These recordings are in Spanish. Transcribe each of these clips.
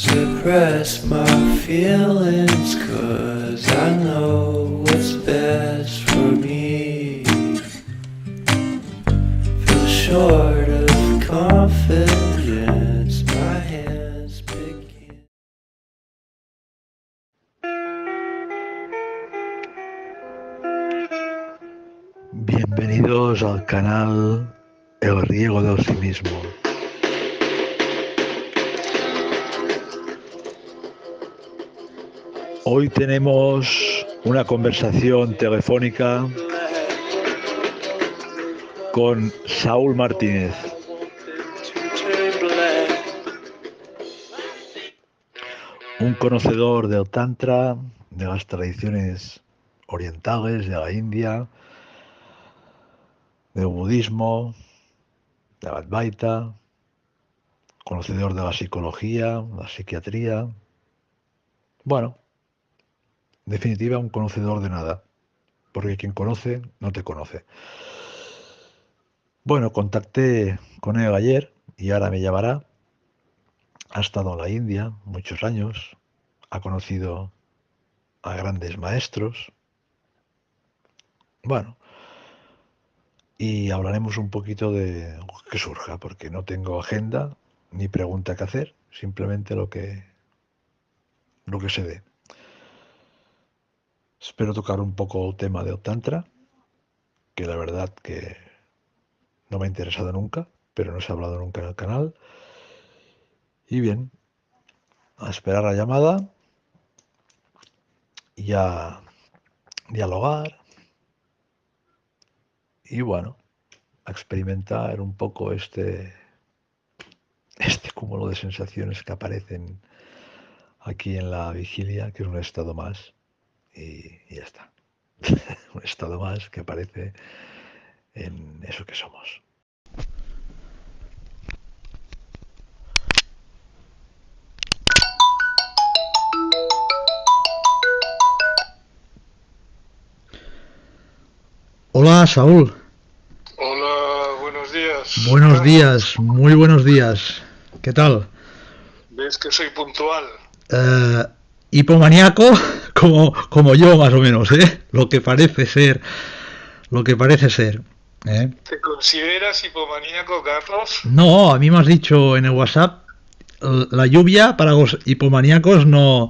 Suppress my feelings, 'cause I know what's best for me. Feel short of confidence, my hands begin. Bienvenidos al canal El Riego del Cinismo. Hoy tenemos una conversación telefónica con Saúl Martínez. Un conocedor del Tantra, de las tradiciones orientales, de la India, del budismo, del Advaita, conocedor de la psicología, la psiquiatría. Bueno, en definitiva, un conocedor de nada, porque quien conoce no te conoce. Bueno, contacté con él ayer y ahora me llamará. Ha estado en la India muchos años, ha conocido a grandes maestros. Bueno, y hablaremos un poquito de lo que surja, porque no tengo agenda ni pregunta que hacer, simplemente lo que se dé. Espero tocar un poco el tema del Tantra, que la verdad que no me ha interesado nunca, pero no se ha hablado nunca en el canal. Y bien, a esperar la llamada y a dialogar y bueno, a experimentar un poco este cúmulo de sensaciones que aparecen aquí en la vigilia, que es un estado más y ya está. Un estado más que aparece en eso que somos. Hola, Saúl. Hola, buenos días. Buenos días, muy buenos días. ¿Qué tal? ¿Ves que soy puntual? Hipomaníaco como yo más o menos, ¿eh? Lo que parece ser. ¿Eh? ¿Te consideras hipomaníaco, Carlos? No, a mí me has dicho en el WhatsApp, la lluvia para los hipomaníacos no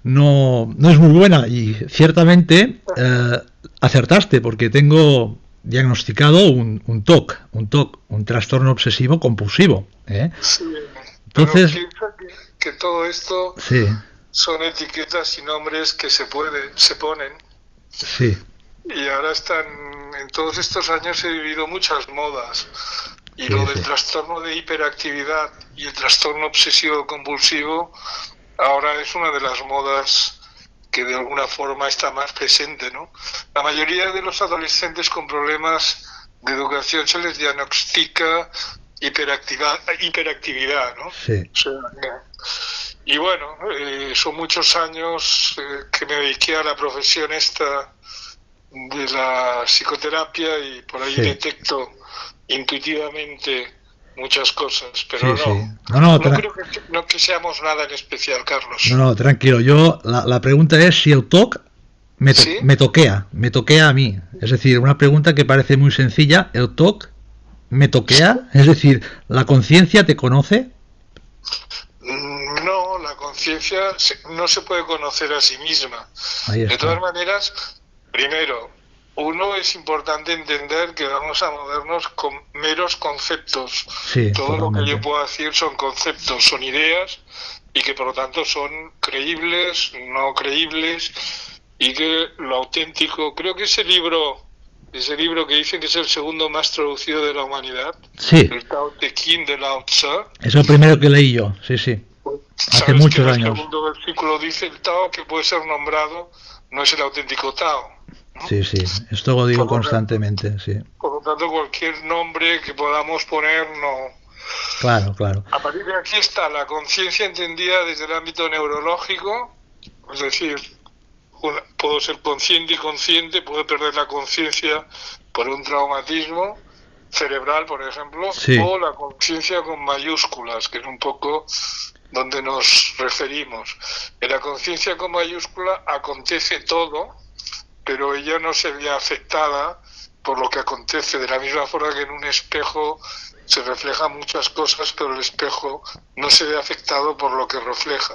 es muy buena y ciertamente acertaste porque tengo diagnosticado un TOC, un trastorno obsesivo compulsivo. Sí. Entonces, Pero piensa que todo esto sí, son etiquetas y nombres que se ponen. sí, Y ahora en todos estos años he vivido muchas modas. Y sí, lo del sí. trastorno de hiperactividad y el trastorno obsesivo compulsivo ahora es una de las modas que de alguna forma está más presente, ¿no? La mayoría de los adolescentes con problemas de educación se les diagnostica hiperactividad, ¿no? Sí. O sea, y bueno, son muchos años que me dediqué a la profesión esta de la psicoterapia y por ahí Sí. detecto intuitivamente muchas cosas, pero Sí, sí. No, creo que seamos nada en especial, Carlos. no, tranquilo. Yo, la pregunta es si el TOC ¿Sí? me toquea a mí. Es decir, una pregunta que parece muy sencilla. ¿El TOC me toquea? Es decir, ¿la conciencia te conoce? No, la conciencia no se puede conocer a sí misma. Ahí De está. todas maneras, primero, es importante entender que vamos a movernos con meros conceptos. Sí, Todo lo que totalmente. yo puedo decir son conceptos, son ideas, y que por lo tanto son creíbles, no creíbles, y que lo auténtico, creo que ese libro que dicen que es el segundo más traducido de la humanidad, Sí, el Tao Te Ching de Lao Tzu, es el primero que leí yo. Sí, sí. Hace sabes muchos que en el años. segundo versículo dice el Tao que puede ser nombrado, no es el auténtico Tao, ¿no? Sí, sí. Esto lo digo Por lo tanto, constantemente, sí. por lo tanto, cualquier nombre que podamos poner no. Claro, claro. A partir de aquí está la conciencia entendida desde el ámbito neurológico, es decir, puedo ser consciente y consciente, puedo perder la conciencia por un traumatismo cerebral, por ejemplo, Sí. o la conciencia con mayúsculas, que es un poco donde nos referimos. En la conciencia con mayúscula acontece todo, pero ella no se ve afectada por lo que acontece, de la misma forma que en un espejo se reflejan muchas cosas, pero el espejo no se ve afectado por lo que refleja.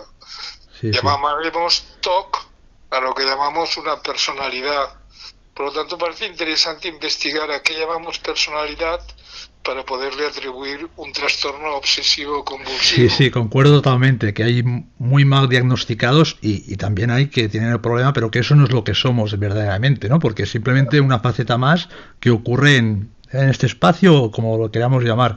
Sí, sí. Llamaremos TOC a lo que llamamos una personalidad. Por lo tanto, parece interesante investigar a qué llamamos personalidad para poderle atribuir un trastorno obsesivo Sí, compulsivo. sí, concuerdo totalmente, que hay muy mal diagnosticados y también hay que tienen el problema, pero que eso no es lo que somos verdaderamente, ¿no? Porque es simplemente una faceta más que ocurre en este espacio, como lo queramos llamar.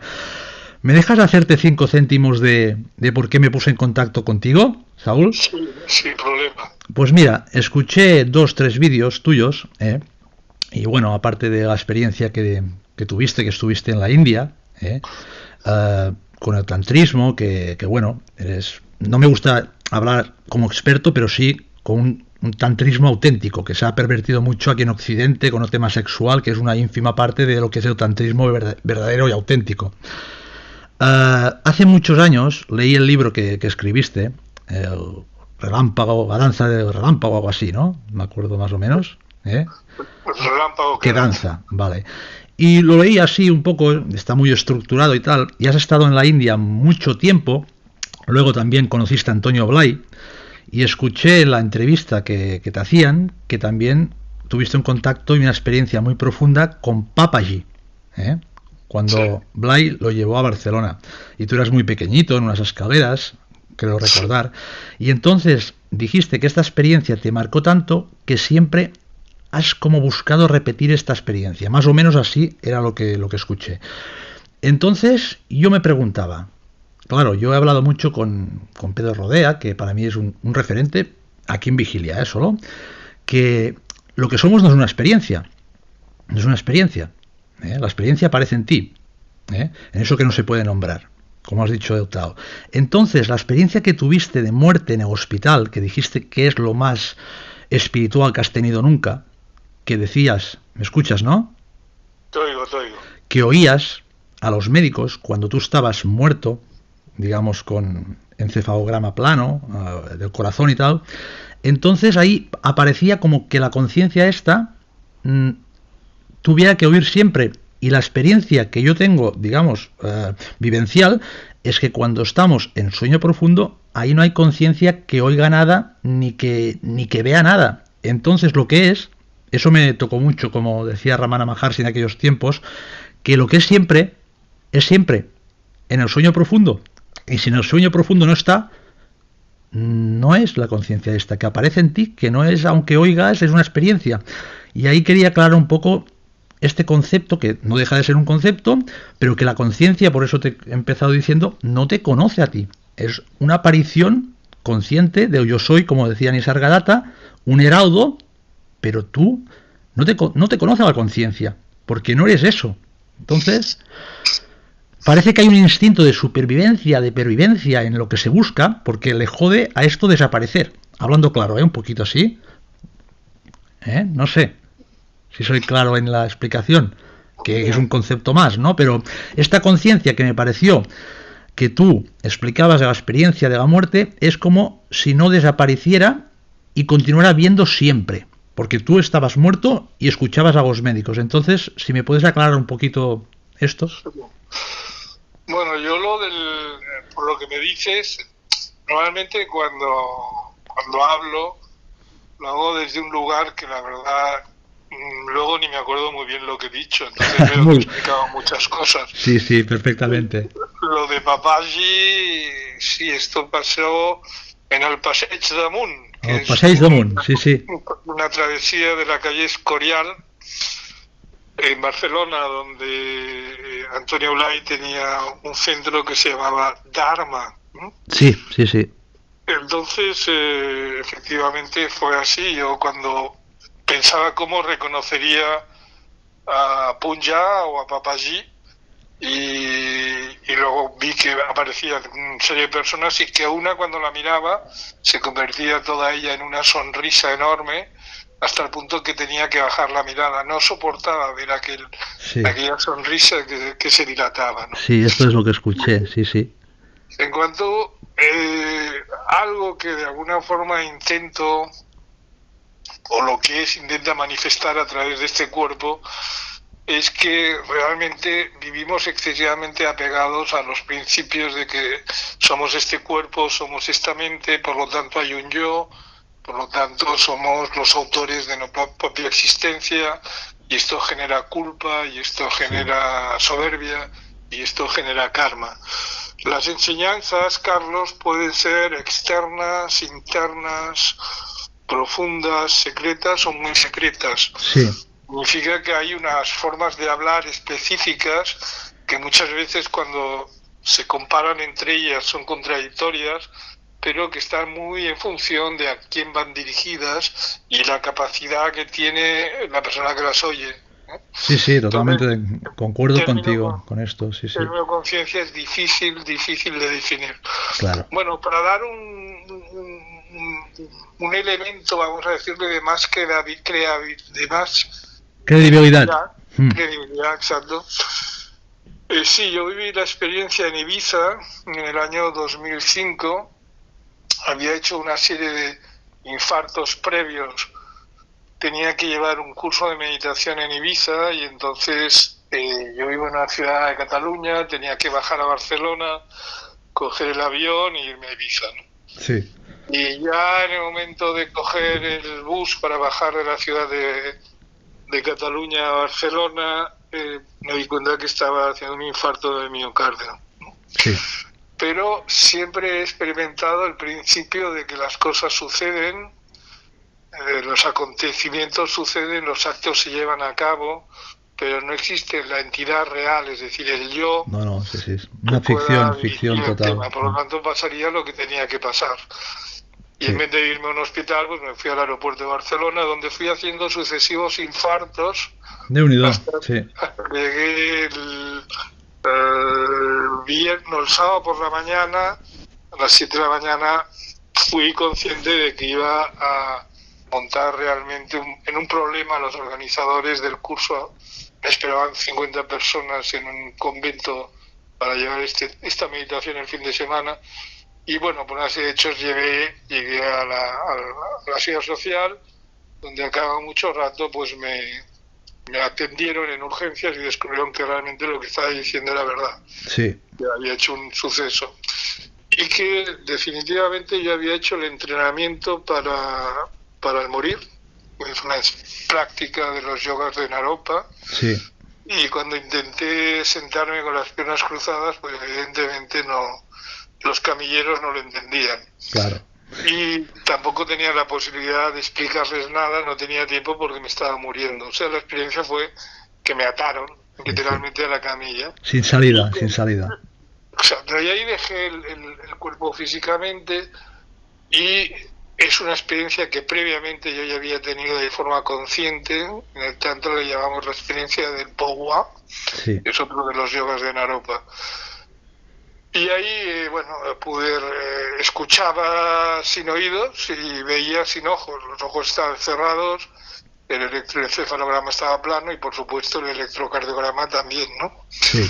¿Me dejas hacerte 5 céntimos de por qué me puse en contacto contigo, Saúl? Sí, sin problema. Pues mira, escuché 2-3 vídeos tuyos, y bueno, aparte de la experiencia que tuviste, que estuviste en la India, con el tantrismo, que bueno, no me gusta hablar como experto, pero sí con un tantrismo auténtico, que se ha pervertido mucho aquí en Occidente con el tema sexual, que es una ínfima parte de lo que es el tantrismo verdadero y auténtico. Hace muchos años leí el libro que escribiste, el Relámpago, la danza del relámpago o algo así, ¿no? Me acuerdo más o menos. El relámpago que danza, vale. Y lo leí así un poco, está muy estructurado y tal, y has estado en la India mucho tiempo, luego también conociste a Antonio Blay, y escuché la entrevista que te hacían, que también tuviste un contacto y una experiencia muy profunda con Papaji, cuando Sí. Blay lo llevó a Barcelona, y tú eras muy pequeñito en unas escaleras, creo recordar, y entonces dijiste que esta experiencia te marcó tanto que siempre has como buscado repetir esta experiencia, más o menos así era lo que escuché. Entonces yo me preguntaba, claro, yo he hablado mucho con Pedro Rodea, que para mí es un referente aquí en Vigilia, solo, que lo que somos no es una experiencia, no es una experiencia, la experiencia aparece en ti, en eso que no se puede nombrar, como has dicho, Eutao. Entonces, la experiencia que tuviste de muerte en el hospital, que dijiste que es lo más espiritual que has tenido nunca, que decías, ¿me escuchas, no? Te oigo. Que oías a los médicos cuando tú estabas muerto, digamos con encefalograma plano, del corazón y tal, entonces ahí aparecía como que la conciencia esta tuviera que oír siempre. Y la experiencia que yo tengo, digamos, vivencial, es que cuando estamos en sueño profundo, ahí no hay conciencia que oiga nada ni que vea nada. Entonces lo que es, eso me tocó mucho, como decía Ramana Maharshi en aquellos tiempos, que lo que es siempre en el sueño profundo. Y si en el sueño profundo no está, no es la conciencia esta, que aparece en ti, que no es, aunque oigas, es una experiencia. Y ahí quería aclarar un poco este concepto, que no deja de ser un concepto, pero que la conciencia, por eso te he empezado diciendo, no te conoce a ti. Es una aparición consciente de yo soy, como decía Nisargadatta, un heraldo, pero tú no te conoce a la conciencia, porque no eres eso. Entonces, parece que hay un instinto de supervivencia, de pervivencia en lo que se busca, porque le jode a esto desaparecer. Hablando claro, un poquito así. No sé si soy claro en la explicación, que es un concepto más, ¿no? Pero esta conciencia que me pareció que tú explicabas de la experiencia de la muerte es como si no desapareciera y continuara viendo siempre, porque tú estabas muerto y escuchabas a los médicos. Entonces, si me puedes aclarar un poquito esto. Bueno, yo por lo que me dices, normalmente cuando hablo, lo hago desde un lugar que la verdad luego ni me acuerdo muy bien lo que he dicho, entonces veo que he explicado muchas cosas. Sí, perfectamente. Lo de Papaji, sí, esto pasó en el Passeig d'Amunt. El Passeig d'Amunt, sí. Una travesía de la calle Escorial en Barcelona, donde Antonio Blay tenía un centro que se llamaba Dharma. Sí. Entonces, efectivamente fue así. Yo cuando pensaba cómo reconocería a Punja o a Papaji, y luego vi que aparecían una serie de personas y que una, cuando la miraba, se convertía toda ella en una sonrisa enorme, hasta el punto que tenía que bajar la mirada. No soportaba ver aquella sonrisa que se dilataba, ¿no? Sí, esto es lo que escuché, sí. En cuanto algo que de alguna forma intento, o lo que intenta manifestar a través de este cuerpo, es que realmente vivimos excesivamente apegados a los principios de que somos este cuerpo, somos esta mente, por lo tanto hay un yo, por lo tanto somos los autores de nuestra propia existencia, y esto genera culpa, y esto genera soberbia, y esto genera karma. Las enseñanzas, Carlos, pueden ser externas, internas, profundas, secretas o muy secretas. Sí. Significa que hay unas formas de hablar específicas que muchas veces cuando se comparan entre ellas son contradictorias, pero que están muy en función de a quién van dirigidas y la capacidad que tiene la persona que las oye. Sí, totalmente concuerdo término contigo con esto, sí. El término conciencia es difícil de definir. Claro. Bueno, para dar un elemento, vamos a decirle, de más credibilidad. Credibilidad, exacto. Sí, yo viví la experiencia en Ibiza en el año 2005. Había hecho una serie de infartos previos. Tenía que llevar un curso de meditación en Ibiza y entonces yo vivo en una ciudad de Cataluña, tenía que bajar a Barcelona, coger el avión e irme a Ibiza, ¿no? Sí. Y ya en el momento de coger el bus para bajar de la ciudad de Cataluña a Barcelona, me di cuenta que estaba haciendo un infarto de miocardio, ¿no? Sí. Pero siempre he experimentado el principio de que las cosas suceden, los acontecimientos suceden, los actos se llevan a cabo, pero no existe la entidad real, es decir, el yo. No, sí, es una ficción total. Por lo tanto, pasaría lo que tenía que pasar. Y en vez de irme a un hospital, pues me fui al aeropuerto de Barcelona, donde fui haciendo sucesivos infartos. De unidad, sí. Llegué el sábado por la mañana, a las 7 de la mañana, fui consciente de que iba a montar realmente en un problema a los organizadores del curso. Me esperaban 50 personas en un convento para llevar esta meditación el fin de semana. Y bueno, por una serie de hechos llegué a la ciudad social, donde al cabo de mucho rato pues me atendieron en urgencias y descubrieron que realmente lo que estaba diciendo era verdad. Sí. Que había hecho un suceso. Y que definitivamente yo había hecho el entrenamiento para el morir. Es una práctica de los yogas de Naropa. Sí. Y cuando intenté sentarme con las piernas cruzadas, pues evidentemente los camilleros no lo entendían. Claro. Y tampoco tenía la posibilidad de explicarles nada, no tenía tiempo porque me estaba muriendo. O sea, la experiencia fue que me ataron literalmente a la camilla. Sin salida. Exacto, y ahí dejé el cuerpo físicamente y es una experiencia que previamente yo ya había tenido de forma consciente. En el tanto le llamamos la experiencia del Powa, sí. Que es otro de los yogas de Naropa. Y ahí, escuchaba sin oídos y veía sin ojos. Los ojos estaban cerrados, el electroencefalograma estaba plano y, por supuesto, el electrocardiograma también, ¿no? Sí.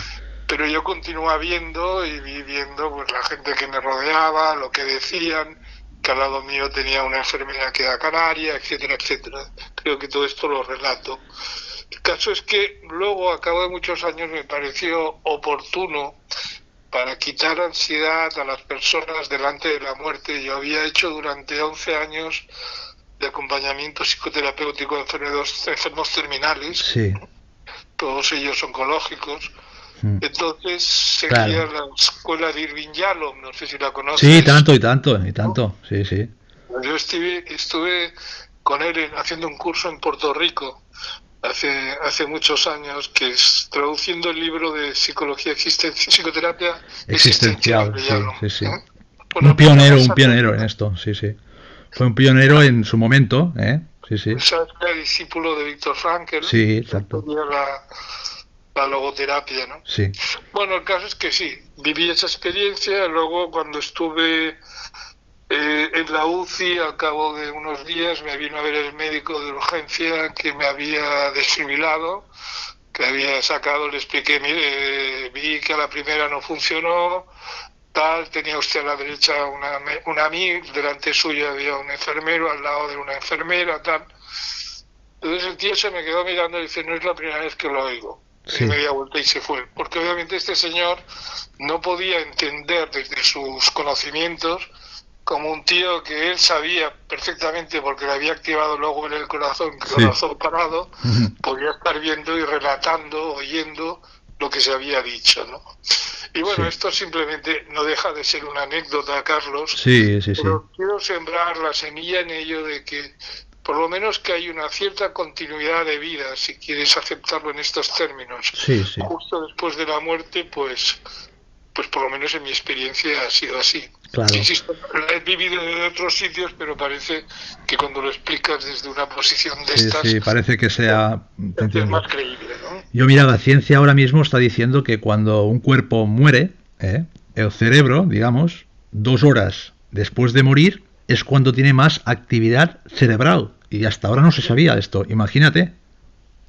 Pero yo continuaba viendo y viendo pues, la gente que me rodeaba, lo que decían, que al lado mío tenía una enfermera que era canaria, etcétera, etcétera. Creo que todo esto lo relato. El caso es que luego, a cabo de muchos años, me pareció oportuno para quitar ansiedad a las personas delante de la muerte. Yo había hecho durante 11 años de acompañamiento psicoterapéutico a enfermos terminales, sí. Todos ellos oncológicos. Entonces seguía la escuela de Irving Yalom, no sé si la conoces. Sí, tanto, sí. Yo estuve con él haciendo un curso en Puerto Rico hace muchos años, que es traduciendo el libro de psicoterapia existencial de Yalom. Sí. Bueno, un pionero en esto, sí. Fue un pionero en su momento, sí. Era discípulo de Viktor Frankl. Sí, exacto. La logoterapia, ¿no? Sí. Bueno, el caso es que sí, viví esa experiencia. Luego, cuando estuve en la UCI, al cabo de unos días, me vino a ver el médico de urgencia que me había desfibrilado, que había sacado, le expliqué, mire, vi que a la primera no funcionó, tal, tenía usted a la derecha una amiga, delante suyo había un enfermero, al lado de una enfermera, tal. Entonces el tío se me quedó mirando y dice, no es la primera vez que lo oigo. Sí. Y media vuelta y se fue. Porque obviamente este señor no podía entender desde sus conocimientos como un tío que él sabía perfectamente, porque le había activado luego en el corazón, corazón parado, podía estar viendo y relatando, oyendo lo que se había dicho, ¿no? Y bueno, esto simplemente no deja de ser una anécdota, Carlos, pero quiero sembrar la semilla en ello de que por lo menos que hay una cierta continuidad de vida, si quieres aceptarlo en estos términos. Justo después de la muerte, pues por lo menos en mi experiencia ha sido así. Claro. Insisto, la he vivido en otros sitios, pero parece que cuando lo explicas desde una posición de estas... Sí, parece que sea... es más creíble, ¿no? Yo, mira, la ciencia ahora mismo está diciendo que cuando un cuerpo muere, el cerebro, digamos, 2 horas después de morir, es cuando tiene más actividad cerebral. Y hasta ahora no se sabía esto. Imagínate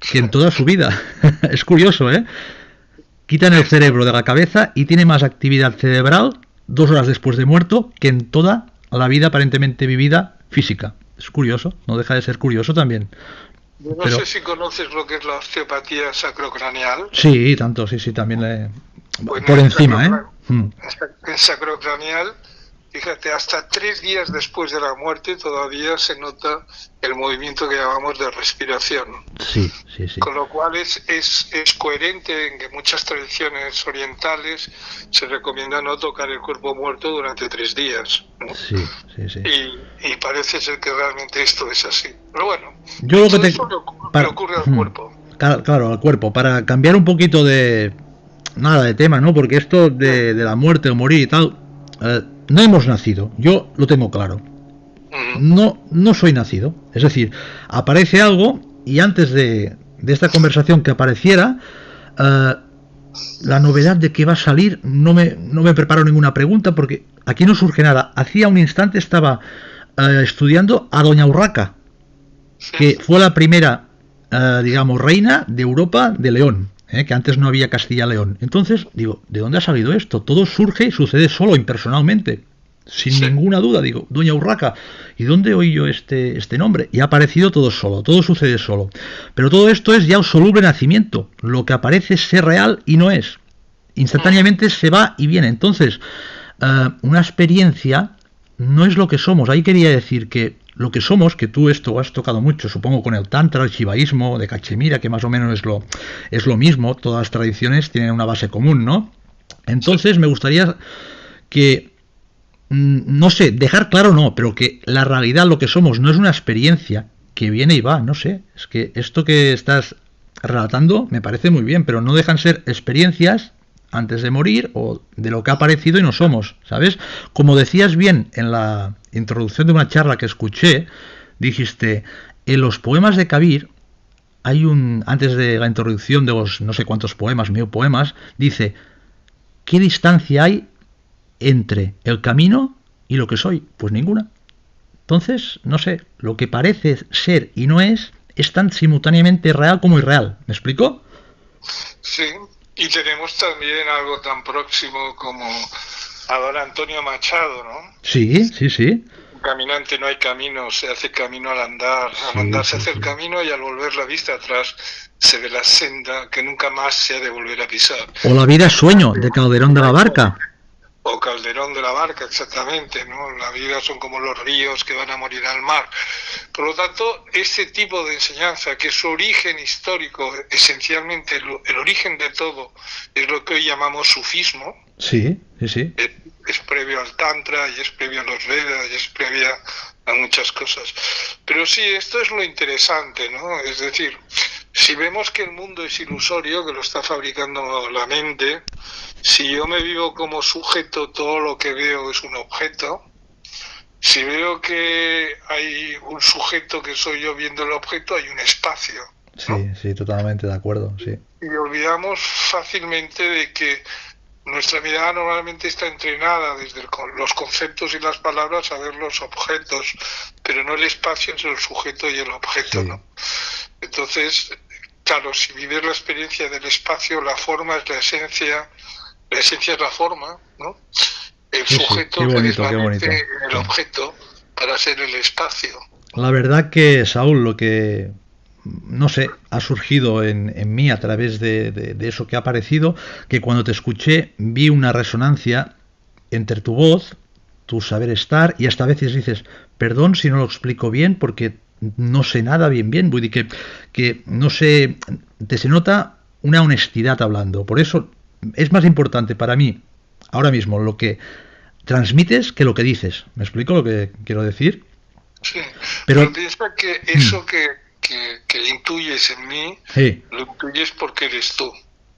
que en toda su vida. Es curioso, ¿eh? Quitan el cerebro de la cabeza y tiene más actividad cerebral 2 horas después de muerto que en toda la vida aparentemente vivida física. Es curioso, no deja de ser curioso también. Yo no sé si conoces lo que es la osteopatía sacrocraneal. Sí, tanto, sí, también por encima, En sacrocraneal, fíjate, hasta 3 días después de la muerte todavía se nota el movimiento que llamamos de respiración. Sí. Con lo cual es coherente en que muchas tradiciones orientales se recomienda no tocar el cuerpo muerto durante 3 días, ¿no? Sí. Y parece ser que realmente esto es así. Pero bueno, yo lo que eso le ocurre al cuerpo. Claro, al cuerpo. Para cambiar un poquito de tema, ¿no? Porque esto de la muerte o morir y tal, no hemos nacido. Yo lo tengo claro. No soy nacido. Es decir, aparece algo y antes de esta conversación que apareciera, la novedad de que va a salir, no me preparo ninguna pregunta porque aquí no surge nada. Hacía un instante estaba estudiando a Doña Urraca, que fue la primera, digamos, reina de Europa de León, que antes no había Castilla-León. Entonces, digo, ¿de dónde ha salido esto? Todo surge y sucede solo, impersonalmente. Sin ninguna duda, digo, Doña Urraca, ¿y dónde oí yo este nombre? Y ha aparecido todo solo, todo sucede solo. Pero todo esto es ya un soluble nacimiento. Lo que aparece es ser real y no es. Instantáneamente se va y viene. Entonces, una experiencia no es lo que somos. Ahí quería decir que lo que somos, que tú esto has tocado mucho, supongo con el tantra, el shivaísmo, de Cachemira, que más o menos es lo mismo, todas las tradiciones tienen una base común, ¿no? Entonces me gustaría que, no sé, dejar claro no, pero que la realidad, lo que somos, no es una experiencia que viene y va, no sé, es que esto que estás relatando me parece muy bien, pero no dejan ser experiencias antes de morir o de lo que ha aparecido y no somos, ¿sabes? Como decías bien en la introducción de una charla que escuché, dijiste, en los poemas de Kabir, antes de la introducción de los no sé cuántos poemas, 1000 poemas, dice, ¿qué distancia hay entre el camino y lo que soy? Pues ninguna. Entonces, no sé, lo que parece ser y no es tan simultáneamente real como irreal. ¿Me explico? Sí. Y tenemos también algo tan próximo como a don Antonio Machado, ¿no? Sí. Caminante no hay camino, se hace camino al andar. Al andar se hace el camino y al volver la vista atrás se ve la senda que nunca más se ha de volver a pisar. O La vida es sueño, de Calderón de la Barca. O Calderón de la Barca, exactamente, ¿no? La vida son como los ríos que van a morir al mar. Por lo tanto, este tipo de enseñanza, que su origen histórico, esencialmente el origen de todo, es lo que hoy llamamos sufismo. Sí. Es previo al Tantra, y es previo a los Vedas, y es previa a muchas cosas. Pero sí, esto es lo interesante, ¿no? Es decir, si vemos que el mundo es ilusorio, que lo está fabricando la mente, si yo me vivo como sujeto, todo lo que veo es un objeto. Si veo que hay un sujeto que soy yo viendo el objeto, hay un espacio, ¿no? Sí, totalmente de acuerdo, sí. Y olvidamos fácilmente de que nuestra mirada normalmente está entrenada desde los conceptos y las palabras a ver los objetos, pero no el espacio entre el sujeto y el objeto, ¿no? Entonces, claro, si vives la experiencia del espacio, la forma es la esencia es la forma, ¿no? el Sí, sí, sujeto qué se bonito, qué bonito. desvanece en el objeto para ser el espacio. La verdad que, Saúl, lo que, no sé, ha surgido en mí a través de eso que ha aparecido, que cuando te escuché vi una resonancia entre tu voz, tu saber estar, y hasta a veces dices, perdón si no lo explico bien, porque no sé nada bien, vull dir que no sé, te se nota una honestidad hablando. Por eso es más importante para mí, ahora mismo, lo que transmites que lo que dices. ¿Me explico lo que quiero decir? Sí, Pero, pero piensa que eso que intuyes en mí, sí, lo intuyes porque eres tú.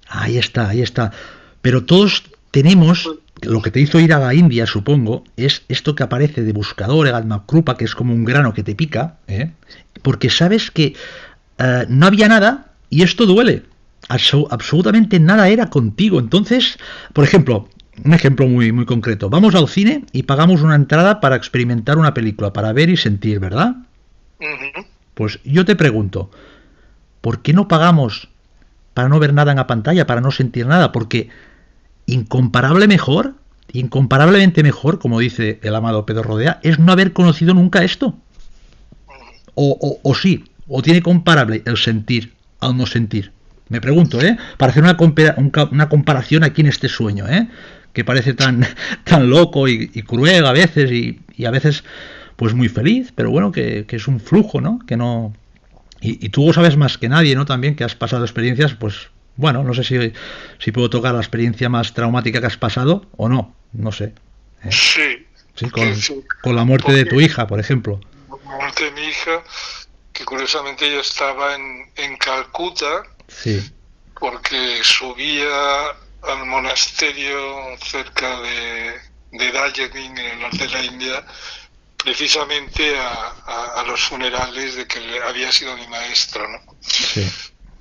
ahí está, ahí está. Pero todos tenemos, lo que te hizo ir a la India, supongo, es esto que aparece de buscador, el Krupa, que es como un grano que te pica, ¿eh? Porque sabes que no había nada y esto duele. Absolutamente nada era contigo. Entonces, por ejemplo, un ejemplo muy concreto. Vamos al cine y pagamos una entrada para experimentar una película, para ver y sentir, ¿verdad? Ujú. Pues yo te pregunto, ¿por qué no pagamos para no ver nada en la pantalla, para no sentir nada? Porque incomparablemente mejor, como dice el amado Pedro Rodea, es no haber conocido nunca esto. O sí, o tiene comparable el sentir al no sentir. Me pregunto, ¿eh? Para hacer una comparación aquí en este sueño, ¿eh? Que parece tan loco y cruel a veces y a veces pues muy feliz, pero bueno, que es un flujo, ¿no? Que no... Y tú lo sabes más que nadie, ¿no? También que has pasado experiencias, pues bueno, no sé si puedo tocar la experiencia más traumática que has pasado o no, no sé. ¿Eh? Sí, Sí, sí, con la muerte de porque tu hija, por ejemplo. la muerte de mi hija, que curiosamente ella estaba en Calcuta, Sí, porque subía al monasterio cerca de Darjeeling, en el norte de la India, precisamente a los funerales de que había sido mi maestro, ¿no? sí,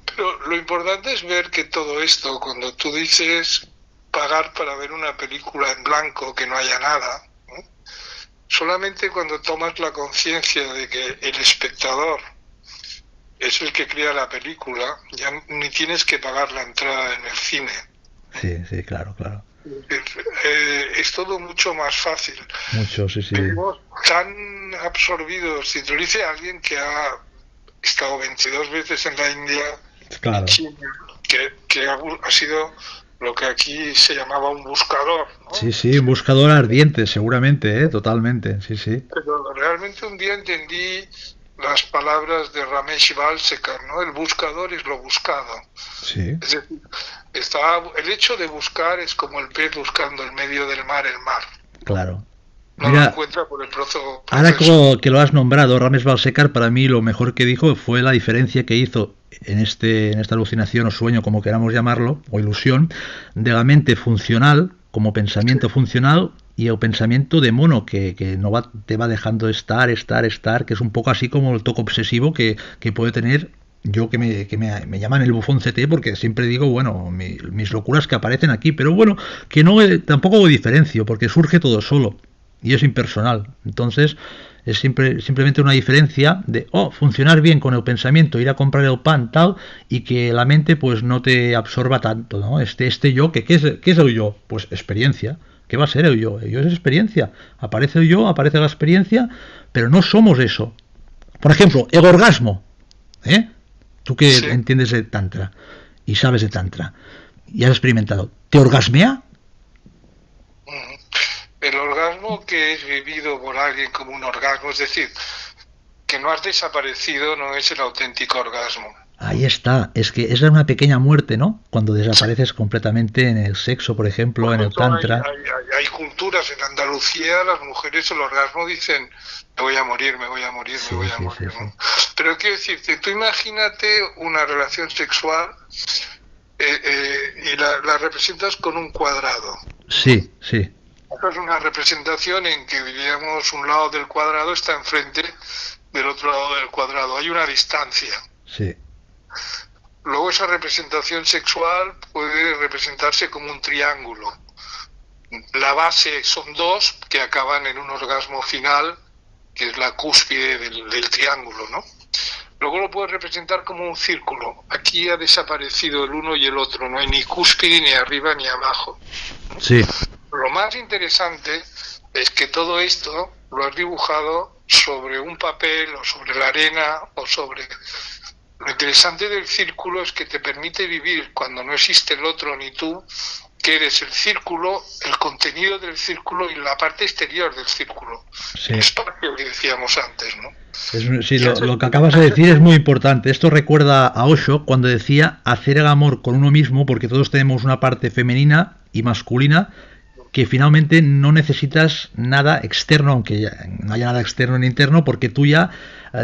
Pero lo importante es ver que todo esto, cuando tú dices pagar para ver una película en blanco, que no haya nada, ¿no? Solamente cuando tomas la conciencia de que el espectador es el que crea la película, ya ni tienes que pagar la entrada en el cine. sí, claro. Es todo mucho más fácil. Mucho, sí. Vivimos tan absorbidos, si te lo dice alguien que ha estado 22 veces en la India, Claro. China, que ha sido lo que aquí se llamaba un buscador, ¿no? Sí, un buscador ardiente, seguramente, totalmente, sí. Pero realmente un día entendí las palabras de Ramesh Balsekar, ¿no? El buscador es lo buscado. Sí, Es decir, el hecho de buscar es como el pez buscando en medio del mar el mar. claro. No lo Mira, encuentra por el proceso. ahora que lo has nombrado, Ramesh Balsekar, para mí lo mejor que dijo fue la diferencia que hizo en esta alucinación o sueño, como queramos llamarlo, o ilusión, de la mente funcional, como pensamiento funcional, y el pensamiento de mono, que te va dejando estar, que es un poco así como el toque obsesivo que puede tener yo, que me llaman el bufón CT, porque siempre digo, bueno, mis locuras que aparecen aquí, pero bueno, que no tampoco lo diferencio, porque surge todo solo y es impersonal. Entonces es simplemente una diferencia de funcionar bien con el pensamiento, ir a comprar el pan, tal, y que la mente pues no te absorba tanto, ¿no? Este yo, ¿qué es el yo? Pues experiencia. ¿Qué va a ser el yo? El yo es experiencia. Aparece el yo, aparece la experiencia, pero no somos eso. Por ejemplo, el orgasmo, ¿eh? Tú que Sí. entiendes de tantra y sabes de tantra y has experimentado, ¿te orgasmea? El orgasmo que es vivido por alguien como un orgasmo, es decir, que no has desaparecido, no es el auténtico orgasmo. Ahí está, es que es una pequeña muerte, ¿no? Cuando desapareces completamente en el sexo, por ejemplo, Por en el eso tantra. hay culturas en Andalucía, las mujeres el orgasmo dicen me voy a morir, me voy a morir, Sí, me voy a sí, morir, sí, ¿no? sí. Pero quiero decirte, tú imagínate una relación sexual y la representas con un cuadrado. Sí. Esto es una representación en que, diríamos, un lado del cuadrado está enfrente del otro lado del cuadrado. Hay una distancia. Sí. Luego esa representación sexual puede representarse como un triángulo. La base son dos que acaban en un orgasmo final, que es la cúspide del triángulo, ¿no? Luego lo puedes representar como un círculo. Aquí ha desaparecido el uno y el otro. No hay ni cúspide ni arriba ni abajo. Sí. lo más interesante es que todo esto lo has dibujado sobre un papel o sobre la arena o sobre... Lo interesante del círculo es que te permite vivir cuando no existe el otro ni tú, que eres el círculo, el contenido del círculo y la parte exterior del círculo. Sí. El espacio que decíamos antes, ¿no? Sí, lo que acabas de decir es muy importante. Esto recuerda a Osho cuando decía hacer el amor con uno mismo, porque todos tenemos una parte femenina y masculina, que finalmente no necesitas nada externo, aunque ya no haya nada externo ni interno, porque tú ya,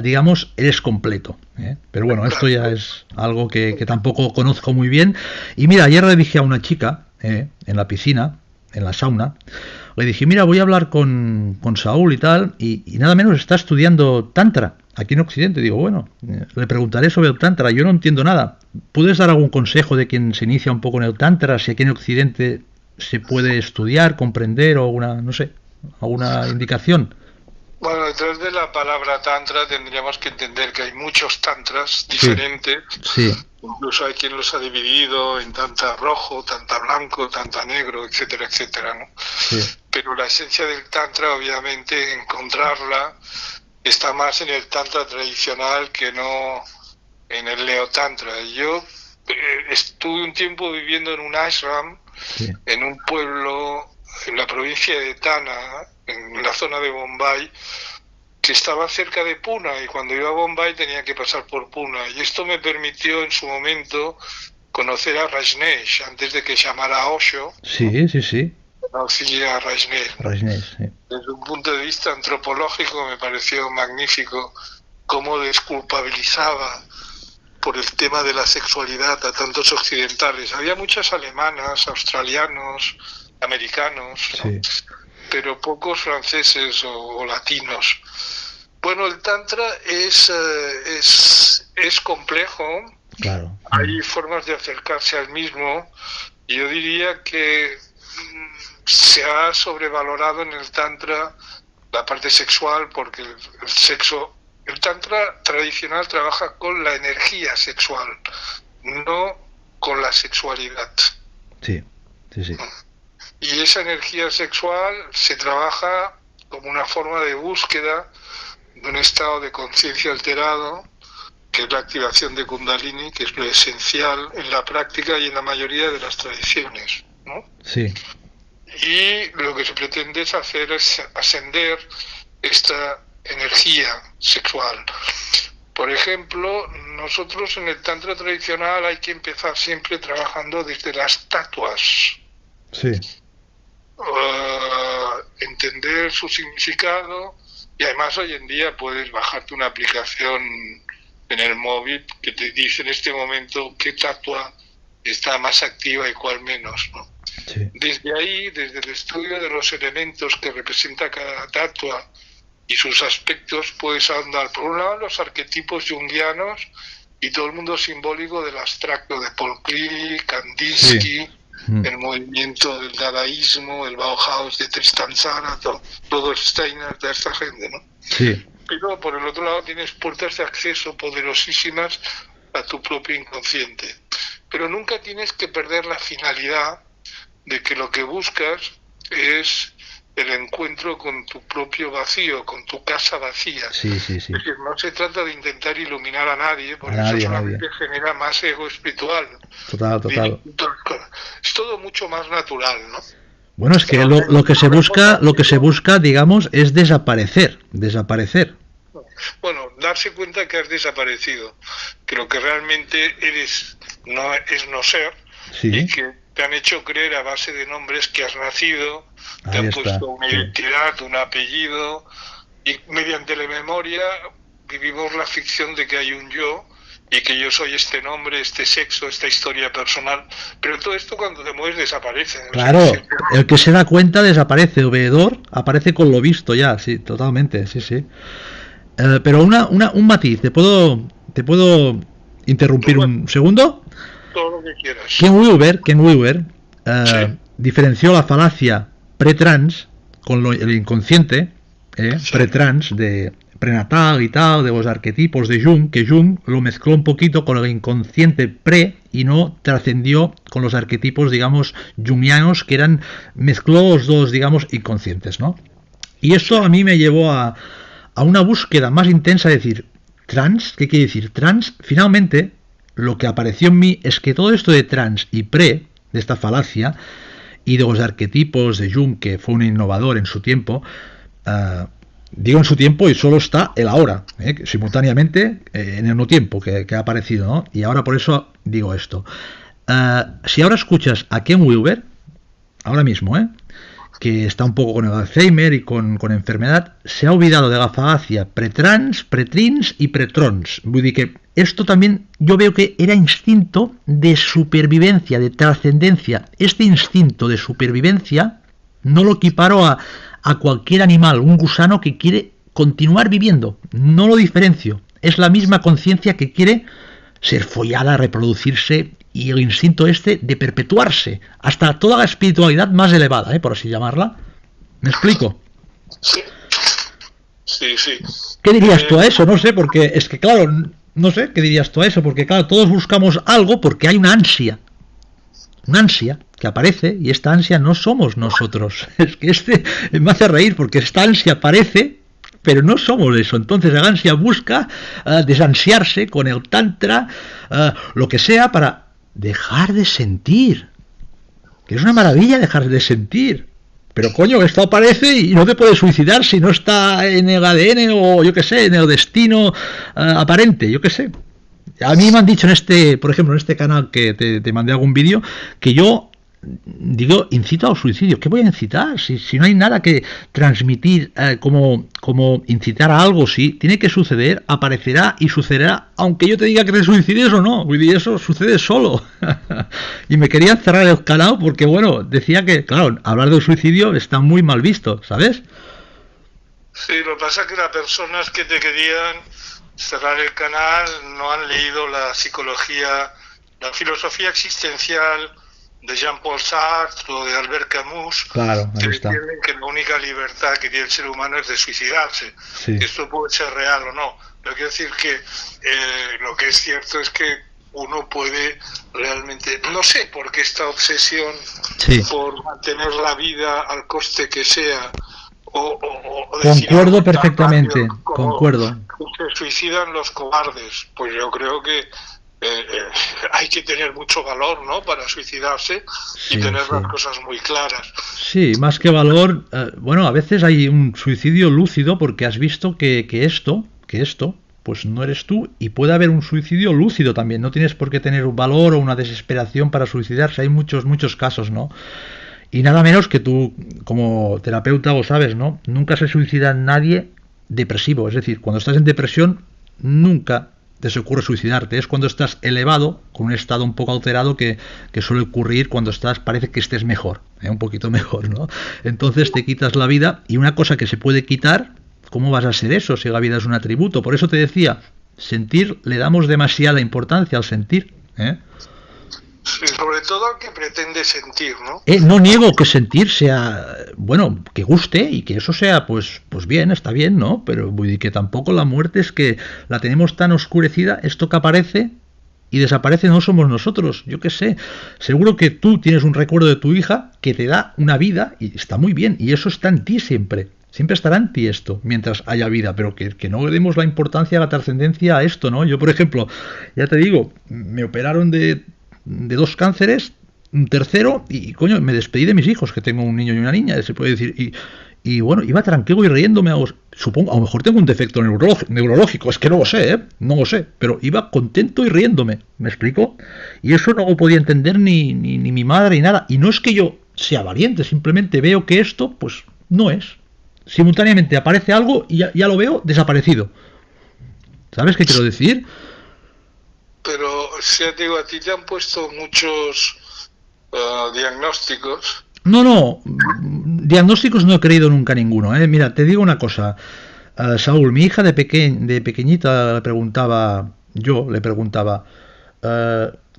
digamos, eres completo, ¿eh? Pero bueno, esto ya es algo que tampoco conozco muy bien. Y mira, ayer le dije a una chica, en la piscina, en la sauna, le dije, mira, voy a hablar con Saúl y tal, y nada menos está estudiando Tantra aquí en Occidente. Digo, bueno, le preguntaré sobre el Tantra, yo no entiendo nada. ¿Puedes dar algún consejo de quien se inicia un poco en el Tantra, si aquí en Occidente se puede estudiar, comprender, o alguna indicación? Bueno, detrás de la palabra tantra tendríamos que entender que hay muchos tantras diferentes. Sí. Incluso hay quien los ha dividido en tantra rojo, tantra blanco, tantra negro, etcétera, etcétera, ¿no? Sí. Pero la esencia del tantra, obviamente, encontrarla está más en el tantra tradicional que no en el neotantra. Yo estuve un tiempo viviendo en un ashram, sí, en un pueblo en la provincia de Tana, en la zona de Bombay, que estaba cerca de Pune, y cuando iba a Bombay tenía que pasar por Pune, y esto me permitió en su momento conocer a Rajneesh antes de que llamara a Osho. Sí, sí, sí. Conocí a Rajneesh. Rajneesh, sí. Desde un punto de vista antropológico me pareció magnífico cómo desculpabilizaba por el tema de la sexualidad a tantos occidentales. Había muchas alemanas, australianos, americanos, sí, ¿no? Pero pocos franceses o latinos. Bueno, el tantra es complejo. Claro. Hay formas de acercarse al mismo. Y yo diría que se ha sobrevalorado en el tantra la parte sexual, porque el tantra tradicional trabaja con la energía sexual, no con la sexualidad. Sí, sí, sí. Y esa energía sexual se trabaja como una forma de búsqueda de un estado de conciencia alterado, que es la activación de Kundalini, que es lo esencial en la práctica y en la mayoría de las tradiciones, ¿no? Sí. Y lo que se pretende es ascender esta energía sexual. Por ejemplo, nosotros en el tantra tradicional hay que empezar siempre trabajando desde las tatuas. Sí. Entender su significado, y además hoy en día puedes bajarte una aplicación en el móvil que te dice en este momento qué tatua está más activa y cuál menos, ¿no? Sí. Desde ahí, desde el estudio de los elementos que representa cada tatua y sus aspectos, puedes andar por un lado los arquetipos junguianos y todo el mundo simbólico del abstracto de Paul Klee, Kandinsky, sí, el movimiento del dadaísmo, el Bauhaus de Tristan Tzara, todo Steiner, de esta gente, ¿no? Sí. Pero por el otro lado tienes puertas de acceso poderosísimas a tu propio inconsciente. Pero nunca tienes que perder la finalidad de que lo que buscas es el encuentro con tu propio vacío, con tu casa vacía. Sí, sí, sí. Es decir, no se trata de intentar iluminar a nadie, porque eso solamente genera más ego espiritual. Total, total. Es todo mucho más natural, ¿no? Bueno, es que lo que se busca, digamos, es desaparecer. Bueno, darse cuenta que has desaparecido, que lo que realmente eres no es no ser, sí, y que te han hecho creer a base de nombres que has nacido, te han puesto una identidad, un apellido, y mediante la memoria vivimos la ficción de que hay un yo y que yo soy este nombre, este sexo, esta historia personal, pero todo esto cuando te mueves desaparece. Claro, el que se da cuenta desaparece, el veedor aparece con lo visto ya, sí, totalmente, sí, sí. Pero un matiz, ¿te puedo interrumpir un segundo? Todo lo que quieras. Ken Wilber sí, diferenció la falacia pre-trans con el inconsciente, sí, pre-trans, de prenatal y tal, de los arquetipos de Jung, que Jung lo mezcló un poquito con el inconsciente pre y no trascendió con los arquetipos, digamos, jungianos, que mezcló los dos, digamos, inconscientes, ¿no? Y esto a mí me llevó a una búsqueda más intensa de decir, trans, ¿qué quiere decir? Trans, finalmente, lo que apareció en mí es que todo esto de trans y pre, de esta falacia, y de los arquetipos de Jung, que fue un innovador en su tiempo, digo en su tiempo y solo está el ahora, simultáneamente en el no tiempo que ha aparecido, ¿no? Y ahora por eso digo esto. Si ahora escuchas a Ken Wilber, ahora mismo, que está un poco con el Alzheimer y con enfermedad, se ha olvidado de la falacia pretrans, pretrins y pretrons. Vull dir que esto también yo veo que era instinto de supervivencia, de trascendencia. Este instinto de supervivencia no lo equiparo a cualquier animal, un gusano que quiere continuar viviendo. No lo diferencio. Es la misma conciencia que quiere ser follada, reproducirse, y el instinto este de perpetuarse hasta toda la espiritualidad más elevada, por así llamarla. ¿Me explico? Sí, sí, sí. ¿Qué dirías tú a eso? No sé, porque es que claro, no sé, ¿qué dirías tú a eso? Porque claro, todos buscamos algo porque hay una ansia que aparece, y esta ansia no somos nosotros. Es que me hace reír porque esta ansia aparece, pero no somos eso. Entonces la ansia busca desansiarse con el tantra, lo que sea, para dejar de sentir, que es una maravilla dejar de sentir, pero coño, esto aparece y no te puedes suicidar si no está en el ADN o yo que sé, en el destino aparente, yo que sé. A mí me han dicho por ejemplo, en este canal que te mandé algún vídeo, que yo digo, incito al suicidio. ¿Qué voy a incitar? Si no hay nada que transmitir como incitar a algo, sí, tiene que suceder, aparecerá y sucederá, aunque yo te diga que te suicides o no. Y eso sucede solo. Y me quería cerrar el canal porque, bueno, decía que, claro, hablar del suicidio está muy mal visto, ¿sabes? Sí, lo que pasa es que las personas que te querían cerrar el canal no han leído la psicología, la filosofía existencial de Jean-Paul Sartre o de Albert Camus, claro, que entienden que la única libertad que tiene el ser humano es de suicidarse. Sí. Esto puede ser real o no, pero quiero decir que lo que es cierto es que uno puede realmente, no sé por qué esta obsesión por mantener la vida al coste que sea, o concuerdo perfectamente, concuerdo. Se suicidan los cobardes, pues yo creo que hay que tener mucho valor, ¿no?, para suicidarse y tener las cosas muy claras. Sí, más que valor, bueno, a veces hay un suicidio lúcido porque has visto que esto, pues no eres tú, y puede haber un suicidio lúcido también. No tienes por qué tener un valor o una desesperación para suicidarse. Hay muchos casos, ¿no? Y nada menos que tú, como terapeuta, lo sabes, ¿no? Nunca se suicida nadie depresivo. Es decir, cuando estás en depresión, nunca te se ocurre suicidarte. Es cuando estás elevado, con un estado un poco alterado que suele ocurrir cuando parece que estés mejor, un poquito mejor, ¿no? Entonces te quitas la vida, y una cosa que se puede quitar, ¿cómo vas a ser eso si la vida es un atributo? Por eso te decía, sentir, le damos demasiada importancia al sentir, Sí, sobre todo al que pretende sentir, ¿no? No niego que sentir sea, bueno, que guste y que eso sea, pues bien, está bien, ¿no? Pero que tampoco la muerte es que la tenemos tan oscurecida, esto que aparece y desaparece no somos nosotros, yo qué sé. Seguro que tú tienes un recuerdo de tu hija que te da una vida y está muy bien, y eso está en ti siempre. Siempre estará en ti esto, mientras haya vida, pero que no le demos la importancia, la trascendencia a esto, ¿no? Yo, por ejemplo, ya te digo, me operaron de 2 cánceres, un tercero, y coño, me despedí de mis hijos, que tengo un niño y una niña, se puede decir, y bueno, iba tranquilo y riéndome, supongo, a lo mejor tengo un defecto neurológico, es que no lo sé, no lo sé, pero iba contento y riéndome, ¿me explico? Y eso no lo podía entender ni mi madre ni nada, y no es que yo sea valiente, simplemente veo que esto, pues, no es. Simultáneamente aparece algo y ya lo veo desaparecido. ¿Sabes qué quiero decir? Pero, si te digo, a ti te han puesto muchos diagnósticos. No, diagnósticos no he creído nunca ninguno. Mira, te digo una cosa, Saúl, mi hija de pequeñita le preguntaba,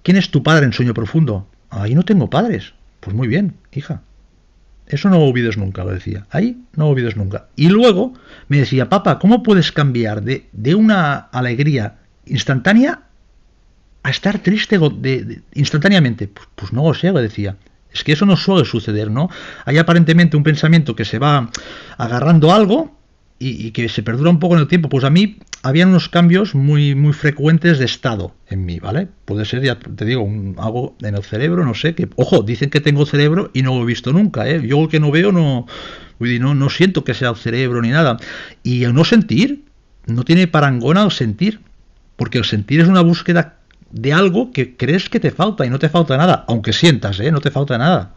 ¿quién es tu padre en sueño profundo? Ahí no tengo padres. Pues muy bien, hija. eso no lo olvides nunca, lo decía. Ahí no lo olvides nunca. Y luego me decía, papá, ¿cómo puedes cambiar de una alegría instantánea a estar triste instantáneamente? Pues no lo sé, le decía. Es que eso no suele suceder, ¿no? Hay aparentemente un pensamiento que se va agarrando a algo y que se perdura un poco en el tiempo. Pues a mí habían unos cambios muy muy frecuentes de estado en mí, ¿vale? Puede ser, ya te digo, algo en el cerebro, no sé, que, ojo, dicen que tengo cerebro y no lo he visto nunca, ¿eh? Yo el que no veo no siento que sea el cerebro ni nada. Y el no sentir, no tiene parangón al sentir, porque el sentir es una búsqueda de algo que crees que te falta y no te falta nada, aunque sientas, no te falta nada.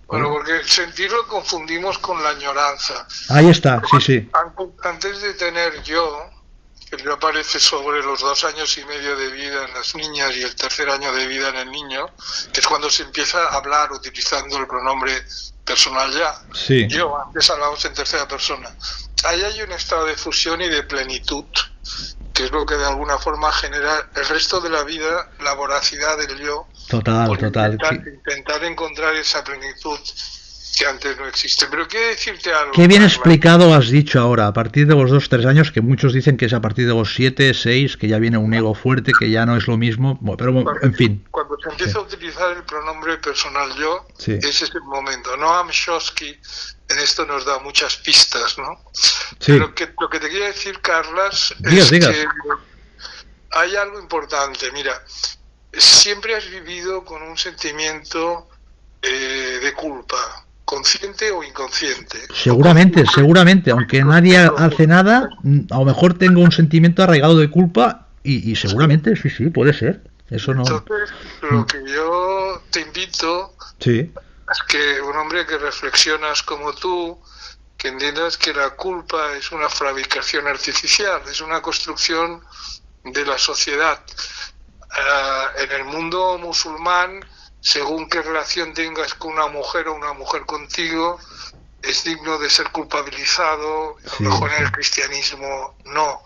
Bueno, porque sentir lo confundimos con la añoranza. Ahí está, sí. Antes de tener yo, el yo aparece sobre los 2 años y medio de vida en las niñas y el 3er año de vida en el niño, que es cuando se empieza a hablar utilizando el pronombre personal ya. Sí. Yo, antes hablamos en tercera persona. Ahí hay un estado de fusión y de plenitud, que es lo que de alguna forma genera el resto de la vida, la voracidad del yo. Total. Intentar encontrar esa plenitud que antes no existe. Pero quiero decirte algo. Qué bien explicado has dicho ahora, a partir de los 2-3 años, que muchos dicen que es a partir de los 7-6, que ya viene un ego fuerte, que ya no es lo mismo, pero en fin. Cuando se empieza a utilizar el pronombre personal yo, sí. Ese es el momento. Noam Chomsky en esto nos da muchas pistas, ¿no? Sí. Pero lo que te quiero decir, Carlas, digas. Que hay algo importante. Mira, siempre has vivido con un sentimiento de culpa, consciente o inconsciente. Seguramente, aunque nadie hace nada, a lo mejor tengo un sentimiento arraigado de culpa y seguramente, sí, puede ser. Eso no. Entonces, lo que yo te invito es que un hombre que reflexionas como tú, que entiendas que la culpa es una fabricación artificial, es una construcción de la sociedad. En el mundo musulmán, según qué relación tengas con una mujer o una mujer contigo, es digno de ser culpabilizado, a lo mejor en el cristianismo no.